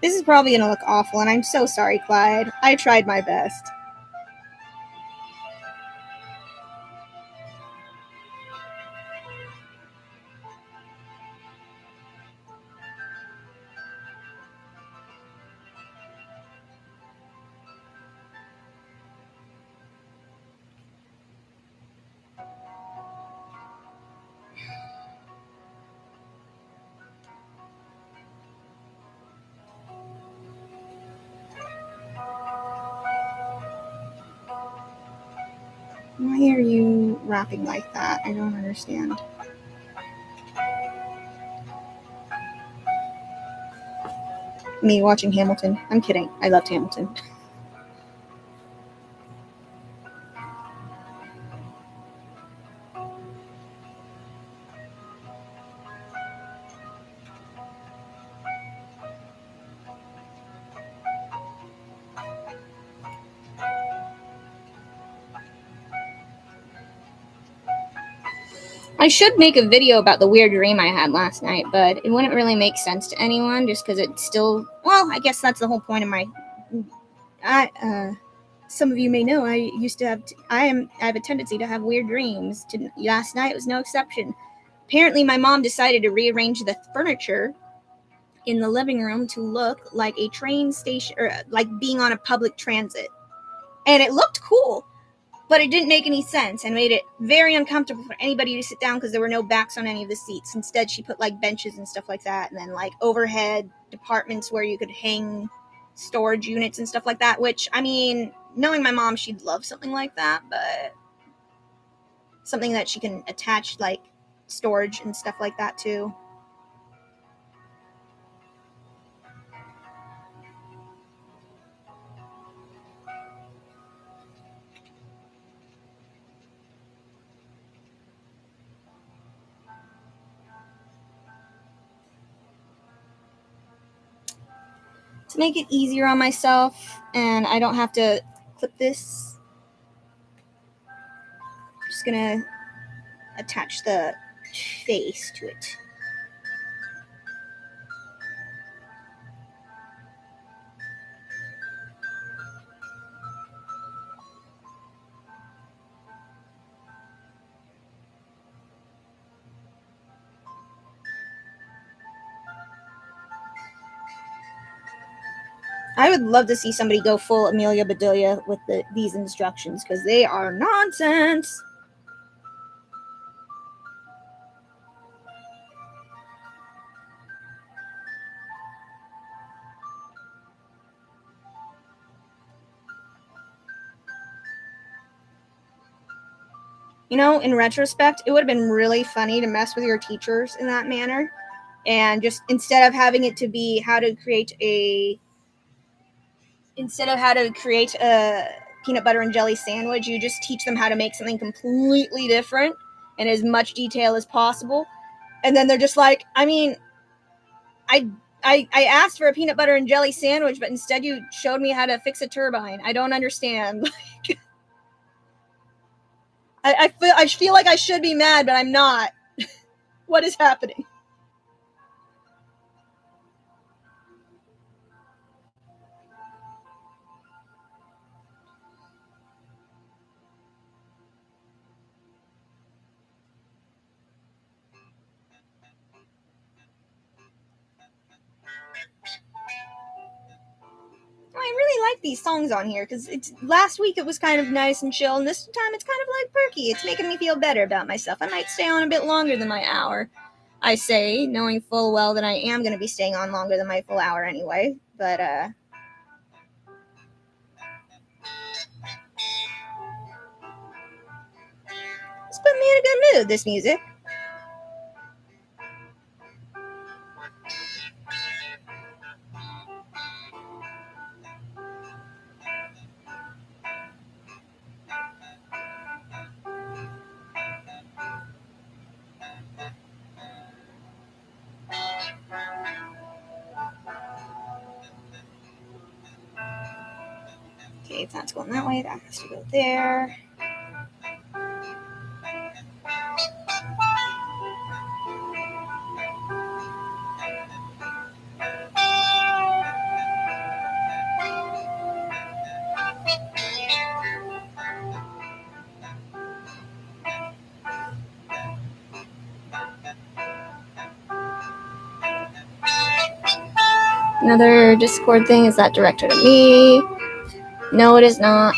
This is probably going to look awful, and I'm so sorry, Clyde. I tried my best. are you rapping like that? I don't understand. Me watching Hamilton. I'm kidding. I loved Hamilton. I should make a video about the weird dream I had last night, but it wouldn't really make sense to anyone just because it's still, well, I guess that's the whole point of my, some of you may know I used to have, I have a tendency to have weird dreams. Last night was no exception. Apparently my mom decided to rearrange the furniture in the living room to look like a train station, or like being on a public transit. And it looked cool. But it didn't make any sense and made it very uncomfortable for anybody to sit down because there were no backs on any of the seats. Instead, she put like benches and stuff like that, and then like overhead departments where you could hang storage units and stuff like that, which, I mean, knowing my mom, she'd love something like that, but something that she can attach like storage and stuff like that to. To make it easier on myself and I don't have to clip this, I'm just gonna attach the face to it. I would love to see somebody go full Amelia Bedelia with these instructions because they are nonsense. You know, in retrospect, it would have been really funny to mess with your teachers in that manner. And just instead of having it to be how to create a peanut butter and jelly sandwich, you just teach them how to make something completely different in as much detail as possible. And then they're just like, I mean, I asked for a peanut butter and jelly sandwich, but instead you showed me how to fix a turbine. I don't understand. I feel like I should be mad, but I'm not. What is happening? I really like these songs on here because last week it was kind of nice and chill, and this time it's kind of like perky. It's making me feel better about myself. I might stay on a bit longer than my hour, I say, knowing full well that I am going to be staying on longer than my full hour anyway. But it's put me in a good mood, this music. Okay, if that's going that way, that has to go there. Another Discord thing. Is that directed at me? No, it is not.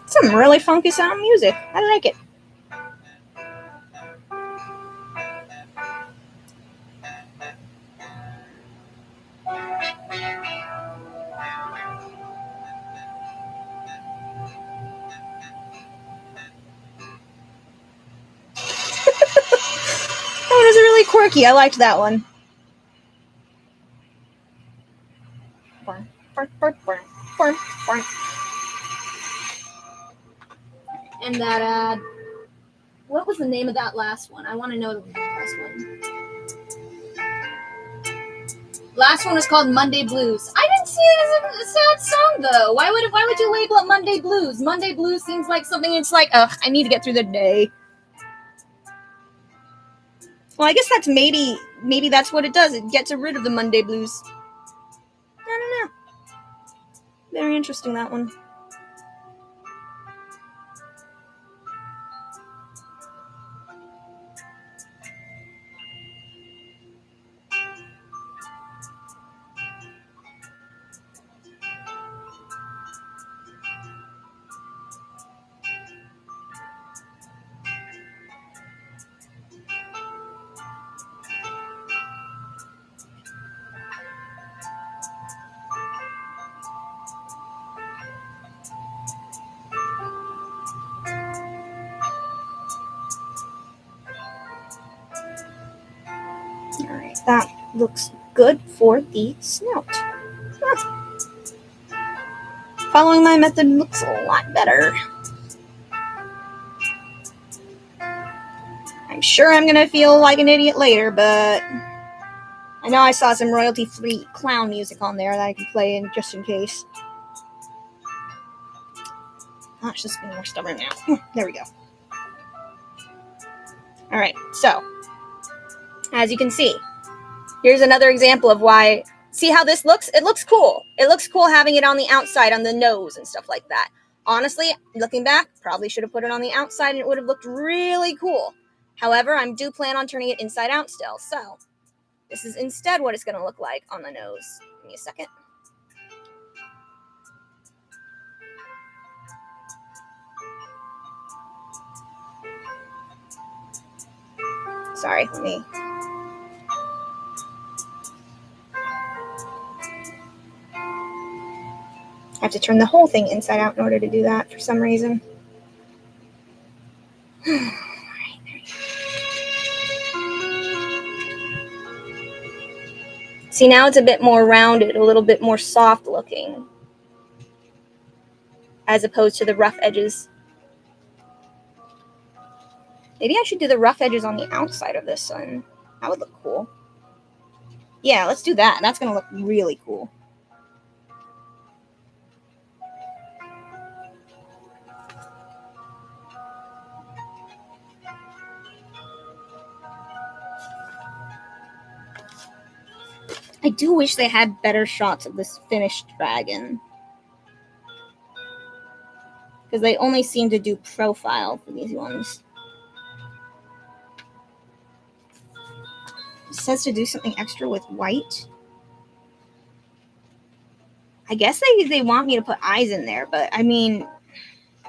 Some really funky sound music. I like it. quirky. I liked that one. And that, what was the name of that last one? I want to know the last one. Last one was called Monday Blues. I didn't see it as a sad song, though. Why would you label it Monday Blues? Monday Blues seems like something it's like, ugh, I need to get through the day. Well, I guess that's maybe that's what it does. It gets rid of the Monday Blues. I don't know. Very interesting, that one. Alright, that looks good for the snout. Huh. Following my method looks a lot better. I'm sure I'm gonna feel like an idiot later, but I know I saw some royalty-free clown music on there that I can play in just in case. Oh, it's just being more stubborn now. There we go. Alright, so as you can see, here's another example of why. See how this looks? It looks cool. It looks cool having it on the outside, on the nose and stuff like that. Honestly, looking back, probably should have put it on the outside and it would have looked really cool. However, I do plan on turning it inside out still. So this is instead what it's going to look like on the nose. Give me a second. Sorry, let me. I have to turn the whole thing inside out in order to do that for some reason. See, now it's a bit more rounded, a little bit more soft looking, as opposed to the rough edges. Maybe I should do the rough edges on the outside of this one. That would look cool. Yeah, let's do that. That's going to look really cool. I do wish they had better shots of this finished dragon, because they only seem to do profile for these ones. It says to do something extra with white. I guess they want me to put eyes in there, but I mean,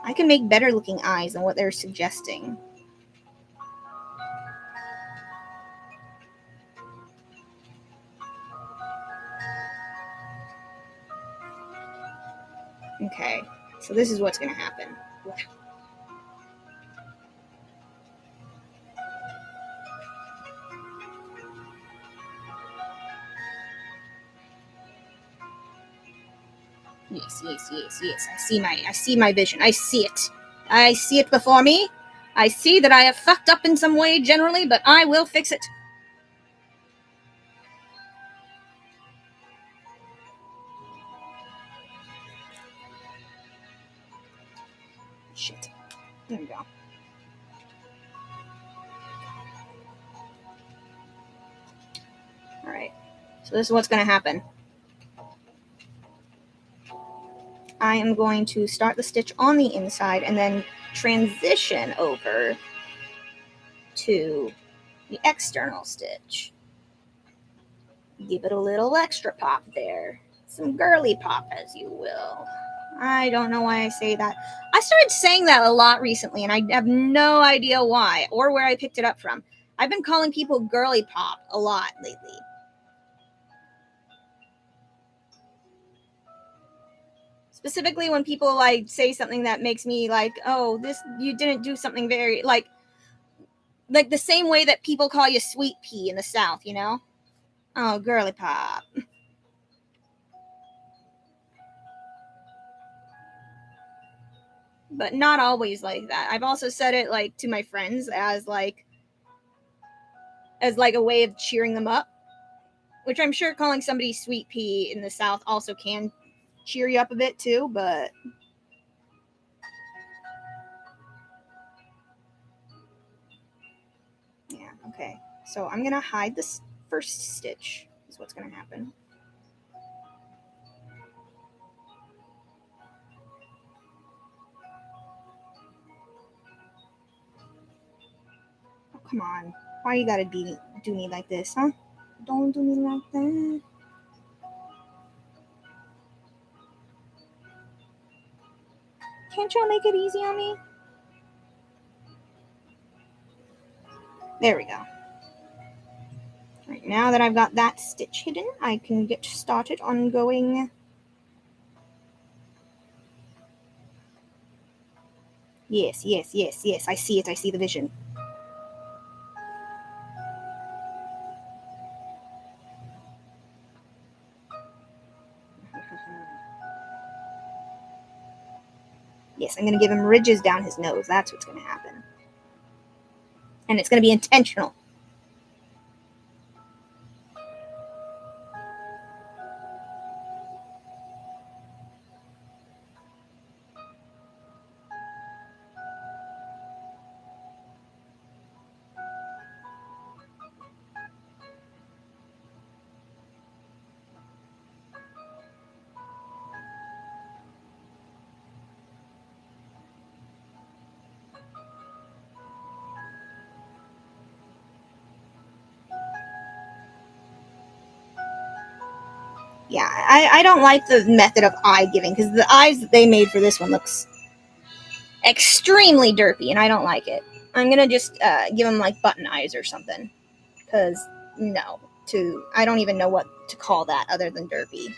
I can make better looking eyes than what they're suggesting. Okay, so this is what's going to happen. Yes. I see my vision. I see it. I see it before me. I see that I have fucked up in some way generally, but I will fix it. Shit. There we go. Alright. So this is what's going to happen. I am going to start the stitch on the inside and then transition over to the external stitch. Give it a little extra pop there. Some girly pop, as you will. I don't know why I say that. I started saying that a lot recently, and I have no idea why or where I picked it up from. I've been calling people girly pop a lot lately. Specifically when people like say something that makes me like, oh, this, you didn't do something very, like, Like the same way that people call you sweet pea in the South, you know? Oh, girly pop. But not always like that. I've also said it like to my friends as like a way of cheering them up, which I'm sure calling somebody sweet pea in the South also can cheer you up a bit too, but yeah, okay. So I'm gonna hide this first stitch is what's gonna happen. Oh, come on. Why you gotta do me like this, huh? Don't do me like that. Can't y'all make it easy on me? There we go. Right, now that I've got that stitch hidden, I can get started on going. Yes, yes, yes, yes. I see it. I see the vision. Yes, I'm going to give him ridges down his nose. That's what's going to happen. And it's going to be intentional. Yeah, I don't like the method of eye giving because the eyes that they made for this one looks extremely derpy, and I don't like it. I'm gonna just give him like button eyes or something, because no, I don't even know what to call that other than derpy.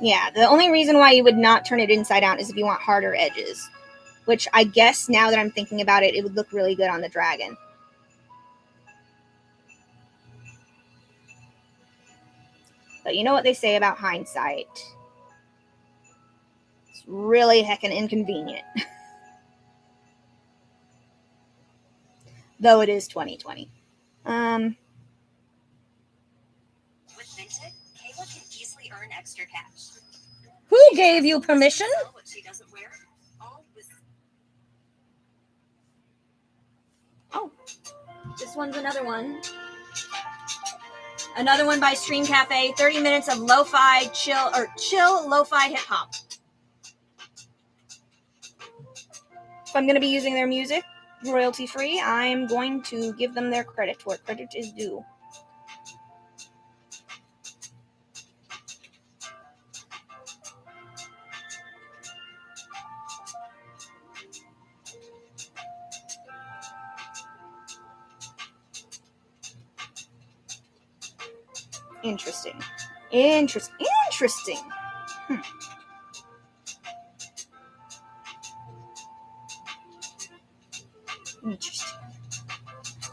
Yeah, the only reason why you would not turn it inside out is if you want harder edges, which I guess now that I'm thinking about it, it would look really good on the dragon. But you know what they say about hindsight? It's really heckin' inconvenient. Though it is 2020. With Vinted, Kayla can easily earn extra cash. Who gave you permission? What she doesn't wear, all with... Oh, this one's another one. Another one by Stream Cafe. 30 minutes of lo-fi chill lo-fi hip hop. If I'm going to be using their music royalty free, I'm going to give them their credit where credit is due. Interesting. Interesting. Interesting.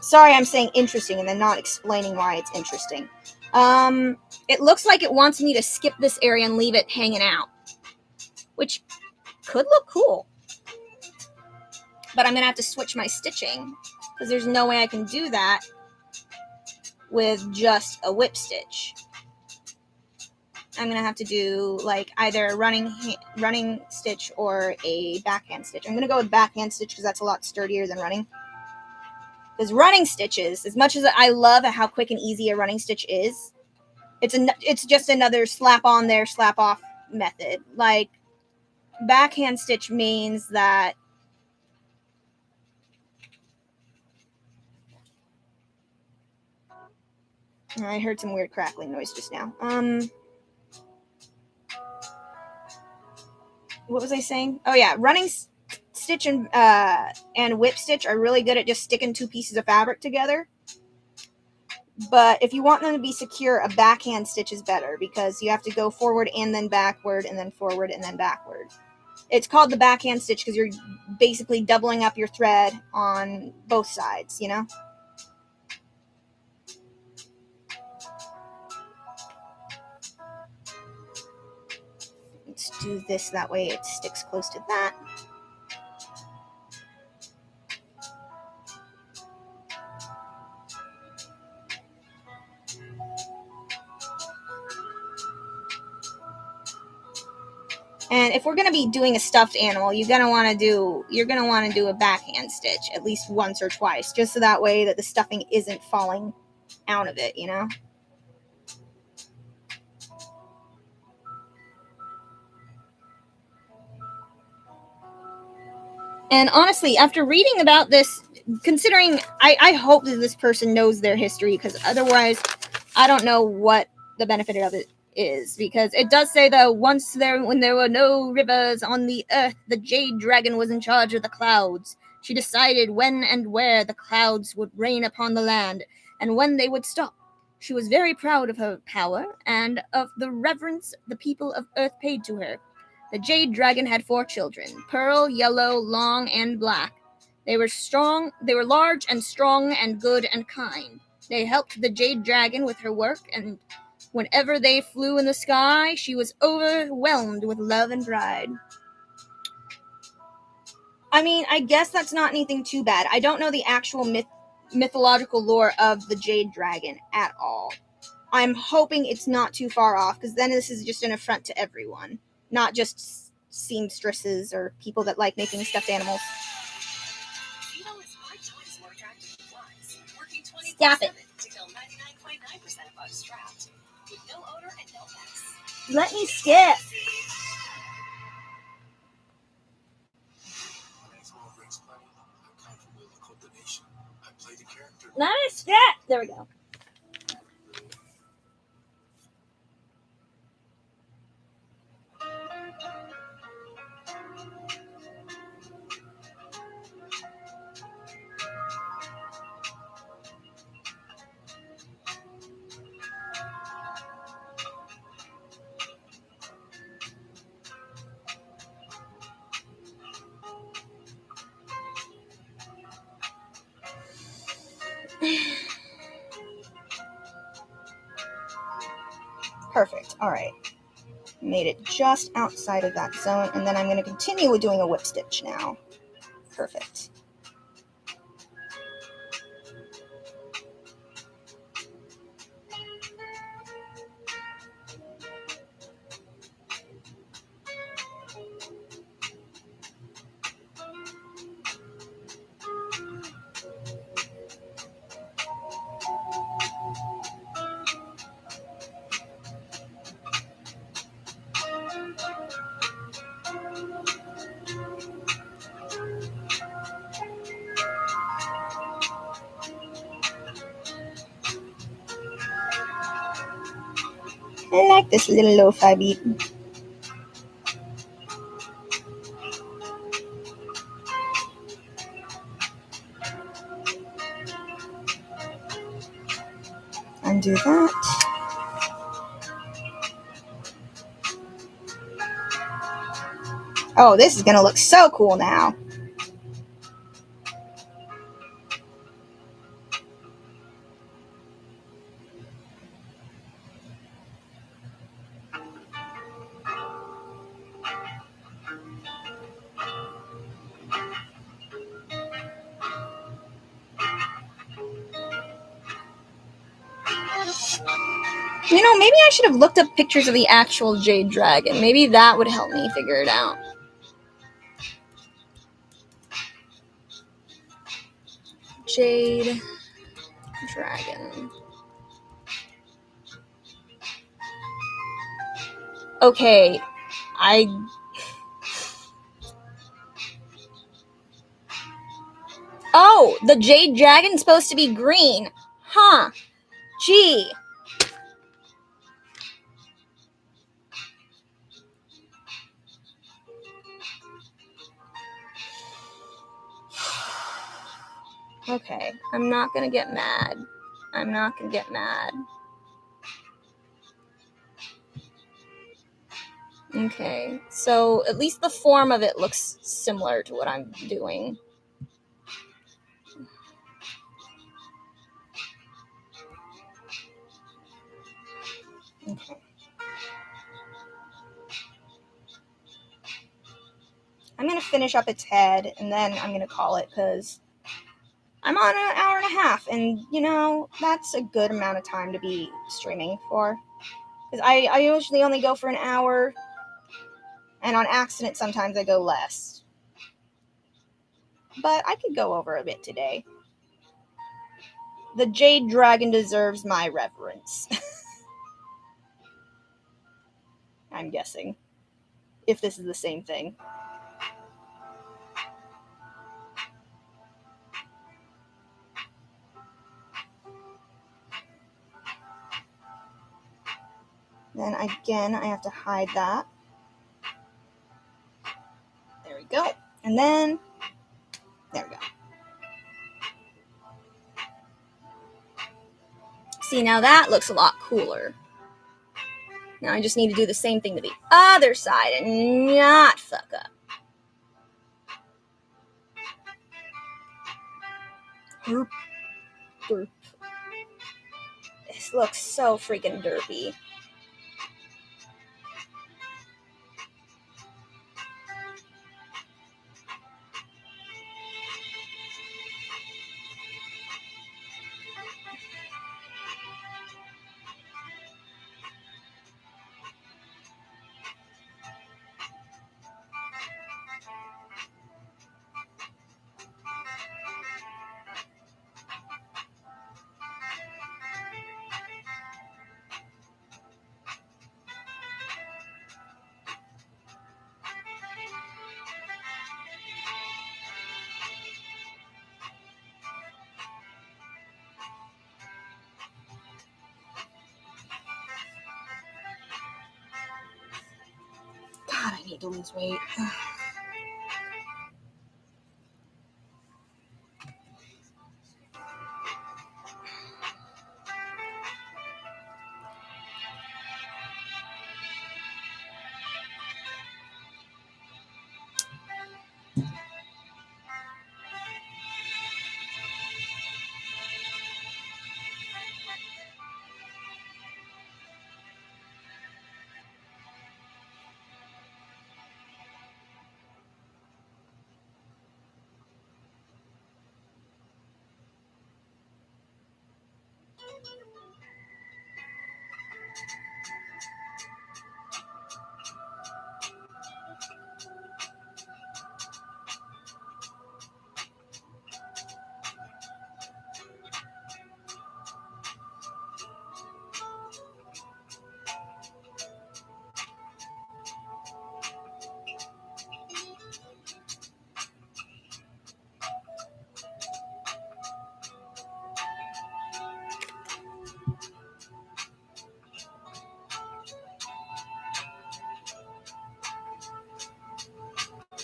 Sorry, I'm saying interesting and then not explaining why it's interesting. It looks like it wants me to skip this area and leave it hanging out, which could look cool. But I'm going to have to switch my stitching because there's no way I can do that with just a whip stitch. I'm going to have to do like either a running stitch or a backhand stitch. I'm going to go with backhand stitch because that's a lot sturdier than running. Because running stitches, as much as I love how quick and easy a running stitch is, it's just another slap on there, slap off method. Like backhand stitch means that I heard some weird crackling noise just now. What was I saying? Oh yeah, stitch and whip stitch are really good at just sticking two pieces of fabric together. But if you want them to be secure, a backhand stitch is better because you have to go forward and then backward and then forward and then backward. It's called the backhand stitch because you're basically doubling up your thread on both sides, you know? Let's do this, that way it sticks close to that. And if we're going to be doing a stuffed animal, you're going to want to do a backhand stitch at least once or twice, just so that way that the stuffing isn't falling out of it, you know? And honestly, after reading about this, considering I hope that this person knows their history, because otherwise I don't know what the benefit of it is, because it does say that once when there were no rivers on the earth, the jade dragon was in charge of the clouds. She decided when and where the clouds would rain upon the land and when they would stop. She was very proud of her power and of the reverence the people of earth paid to her. The jade dragon had 4 children: Pearl, Yellow, Long, and Black. They were large and strong and good and kind. They helped the jade dragon with her work, and whenever they flew in the sky, she was overwhelmed with love and pride. I mean, I guess that's not anything too bad. I don't know the actual mythological lore of the jade dragon at all. I'm hoping it's not too far off, because then this is just an affront to everyone, not just seamstresses or people that like making stuffed animals. Stop it. Let me skip. Let me skip. There we go. Perfect. All right. Made it just outside of that zone, and then I'm going to continue with doing a whip stitch now. Perfect. I like this little lo-fi beat. Undo that. Oh, this is going to look so cool now. You know, maybe I should have looked up pictures of the actual jade dragon. Maybe that would help me figure it out. Jade dragon. Okay, Oh, the jade dragon's supposed to be green. Huh. Gee. Okay, I'm not gonna get mad. I'm not gonna get mad. Okay, so at least the form of it looks similar to what I'm doing. Okay. I'm gonna finish up its head, and then I'm gonna call it, because I'm on an hour and a half, and, you know, that's a good amount of time to be streaming for. Because I usually only go for an hour, and on accident sometimes I go less. But I could go over a bit today. The Jade Dragon deserves my reverence. I'm guessing. If this is the same thing. Then again, I have to hide that. There we go. And then, there we go. See, now that looks a lot cooler. Now I just need to do the same thing to the other side and not fuck up. Derp. Derp. This looks so freaking derpy. God, I need to lose weight.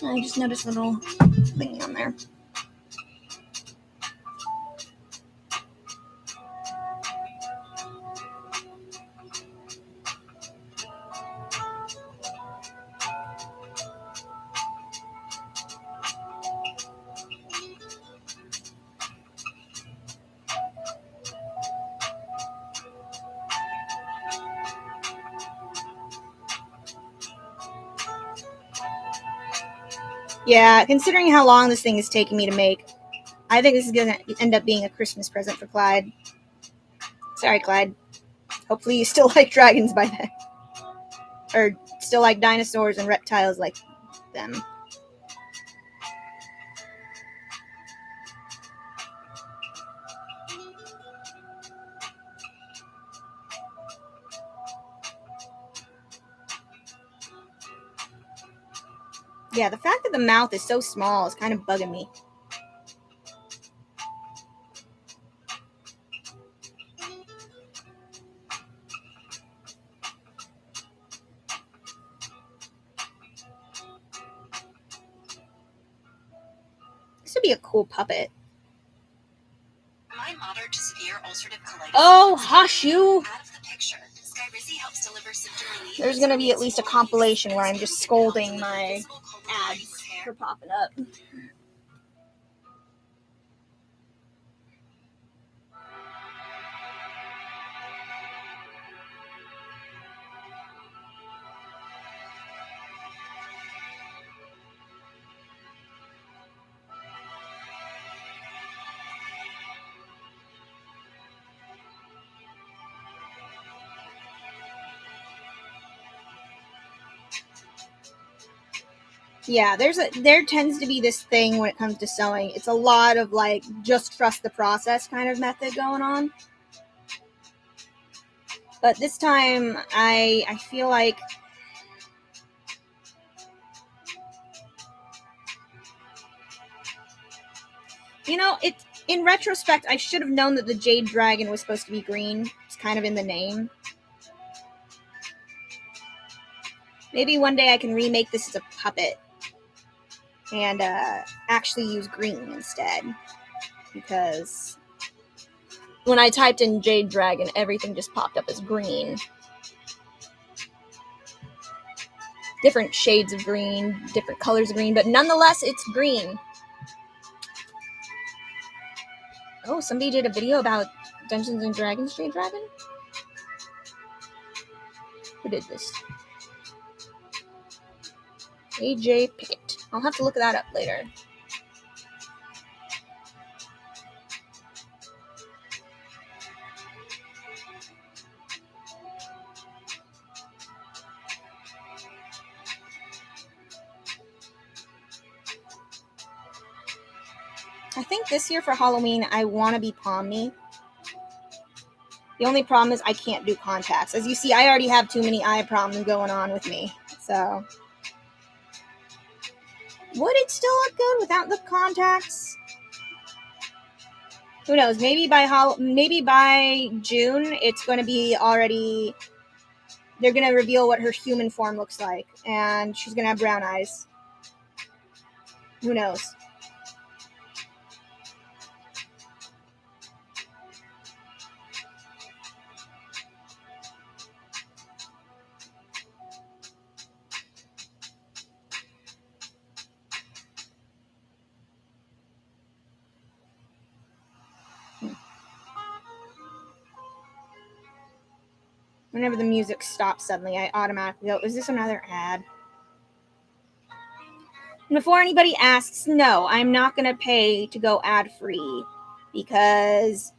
I just noticed a little thing on there. Yeah, considering how long this thing is taking me to make, I think this is going to end up being a Christmas present for Clyde. Sorry, Clyde. Hopefully you still like dragons by then. Or still like dinosaurs and reptiles like them. Yeah, the fact that the mouth is so small is kind of bugging me. This would be a cool puppet. Oh, hush you! There's gonna be at least a compilation where I'm just scolding my ads for popping up. Yeah, there tends to be this thing when it comes to sewing. It's a lot of like just trust the process kind of method going on. But this time I feel like in retrospect I should have known that the Jade Dragon was supposed to be green. It's kind of in the name. Maybe one day I can remake this as a puppet and actually use green instead, because when I typed in Jade Dragon, everything just popped up as green. Different shades of green, different colors of green, but nonetheless, it's green. Oh, somebody did a video about Dungeons and Dragons Jade Dragon? Who did this? AJ Pickett. I'll have to look that up later. I think this year for Halloween, I want to be Pomni. The only problem is I can't do contacts. As you see, I already have too many eye problems going on with me. So, would it still look good without the contacts? Who knows? Maybe by June, it's going to be already. They're going to reveal what her human form looks like, and she's going to have brown eyes. Who knows? Whenever the music stops suddenly, I automatically go, is this another ad? And before anybody asks, no, I'm not going to pay to go ad-free, because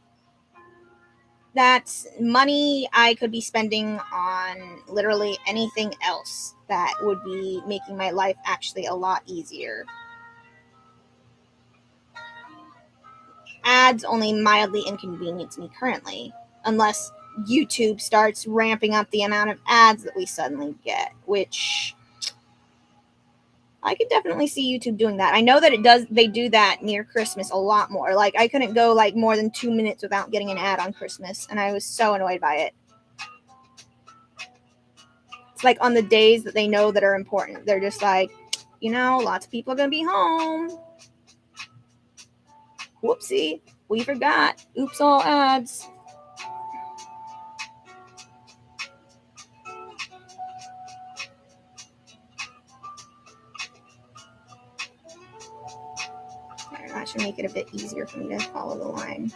that's money I could be spending on literally anything else that would be making my life actually a lot easier. Ads only mildly inconvenience me currently, unless YouTube starts ramping up the amount of ads that we suddenly get, which I could definitely see YouTube doing that. I know that they do that near Christmas a lot more. Like, I couldn't go like more than 2 minutes without getting an ad on Christmas, and I was so annoyed by it. It's like on the days that they know that are important, they're just like, lots of people are going to be home. Whoopsie, we forgot. Oops, all ads. That should make it a bit easier for me to follow the line.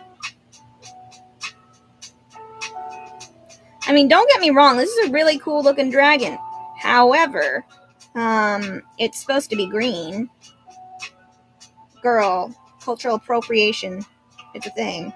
I mean, don't get me wrong, this is a really cool looking dragon. However, it's supposed to be green. Girl, cultural appropriation. It's a thing.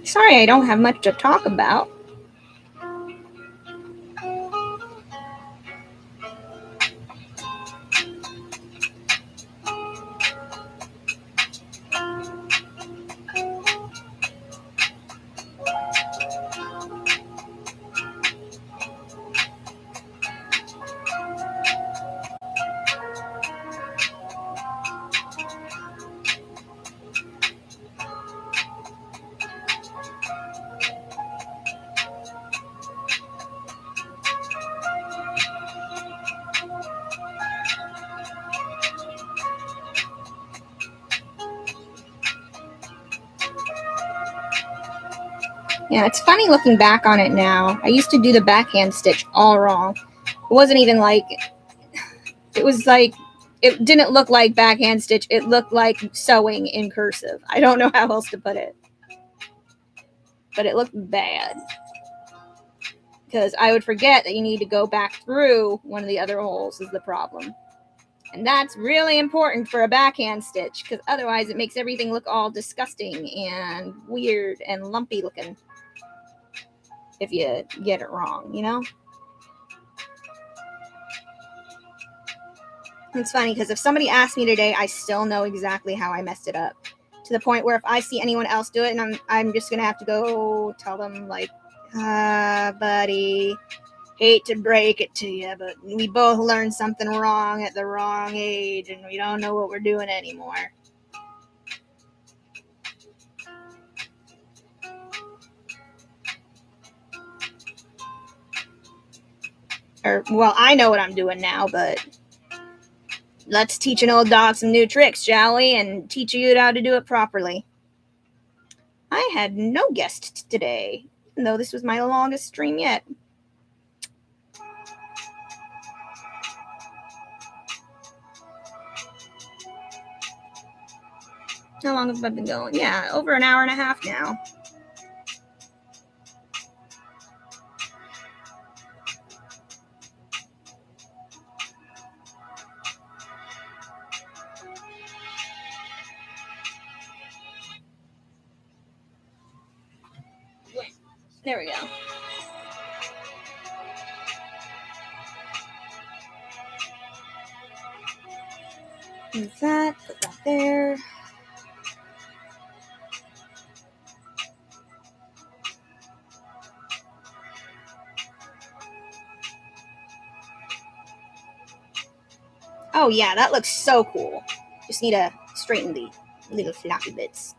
Sorry, I don't have much to talk about. Yeah, it's funny looking back on it now. I used to do the backhand stitch all wrong. It wasn't even like, it was like, it didn't look like backhand stitch. It looked like sewing in cursive. I don't know how else to put it. But it looked bad. Because I would forget that you need to go back through one of the other holes is the problem. And that's really important for a backhand stitch, because otherwise it makes everything look all disgusting and weird and lumpy looking if you get it wrong, you know? It's funny because if somebody asked me today, I still know exactly how I messed it up. To the point where if I see anyone else do it, and I'm just going to have to go tell them, like, buddy, hate to break it to you, but we both learned something wrong at the wrong age, and we don't know what we're doing anymore. Or, well, I know what I'm doing now, but let's teach an old dog some new tricks, shall we? And teach you how to do it properly. I had no guest today, even though this was my longest stream yet. How long have I been going? Yeah, over an hour and a half now. There we go. Move that, put that there. Oh yeah, that looks so cool. Just need to straighten the little floppy bits.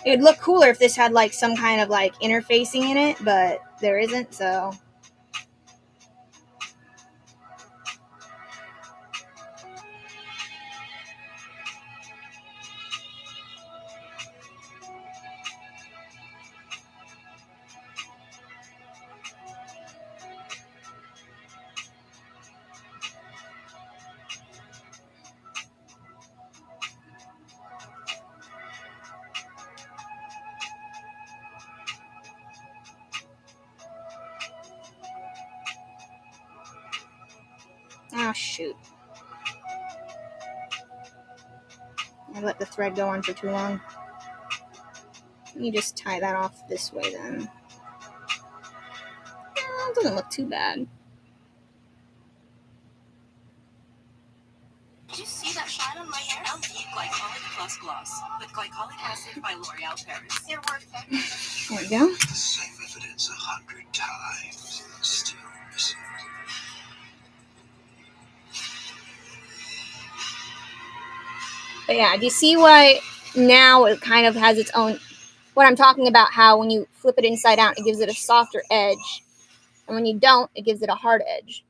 It would look cooler if this had like some kind of like interfacing in it, but there isn't, so. Oh, shoot. I let the thread go on for too long. Let me just tie that off this way then. Well, it doesn't look too bad. Did you see that shine on my hair? LD Glycolic Plus Gloss with glycolic acid by L'Oreal Paris. They're worth it. There we go. The same evidence 100 times. Still missing. But yeah, do you see why now it kind of has its own, what I'm talking about, how when you flip it inside out, it gives it a softer edge. And when you don't, it gives it a hard edge.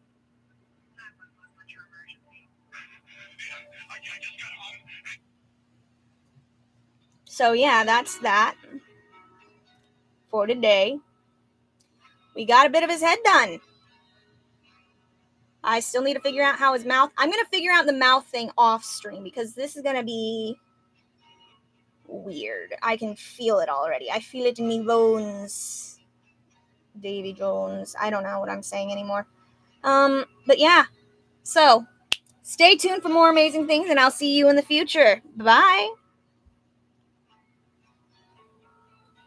So yeah, that's that for today. We got a bit of his head done. I still need to figure out how his mouth, I'm going to figure out the mouth thing off stream because this is going to be weird. I can feel it already. I feel it in me bones. Davy Jones. I don't know what I'm saying anymore. But yeah. So, stay tuned for more amazing things and I'll see you in the future. Bye.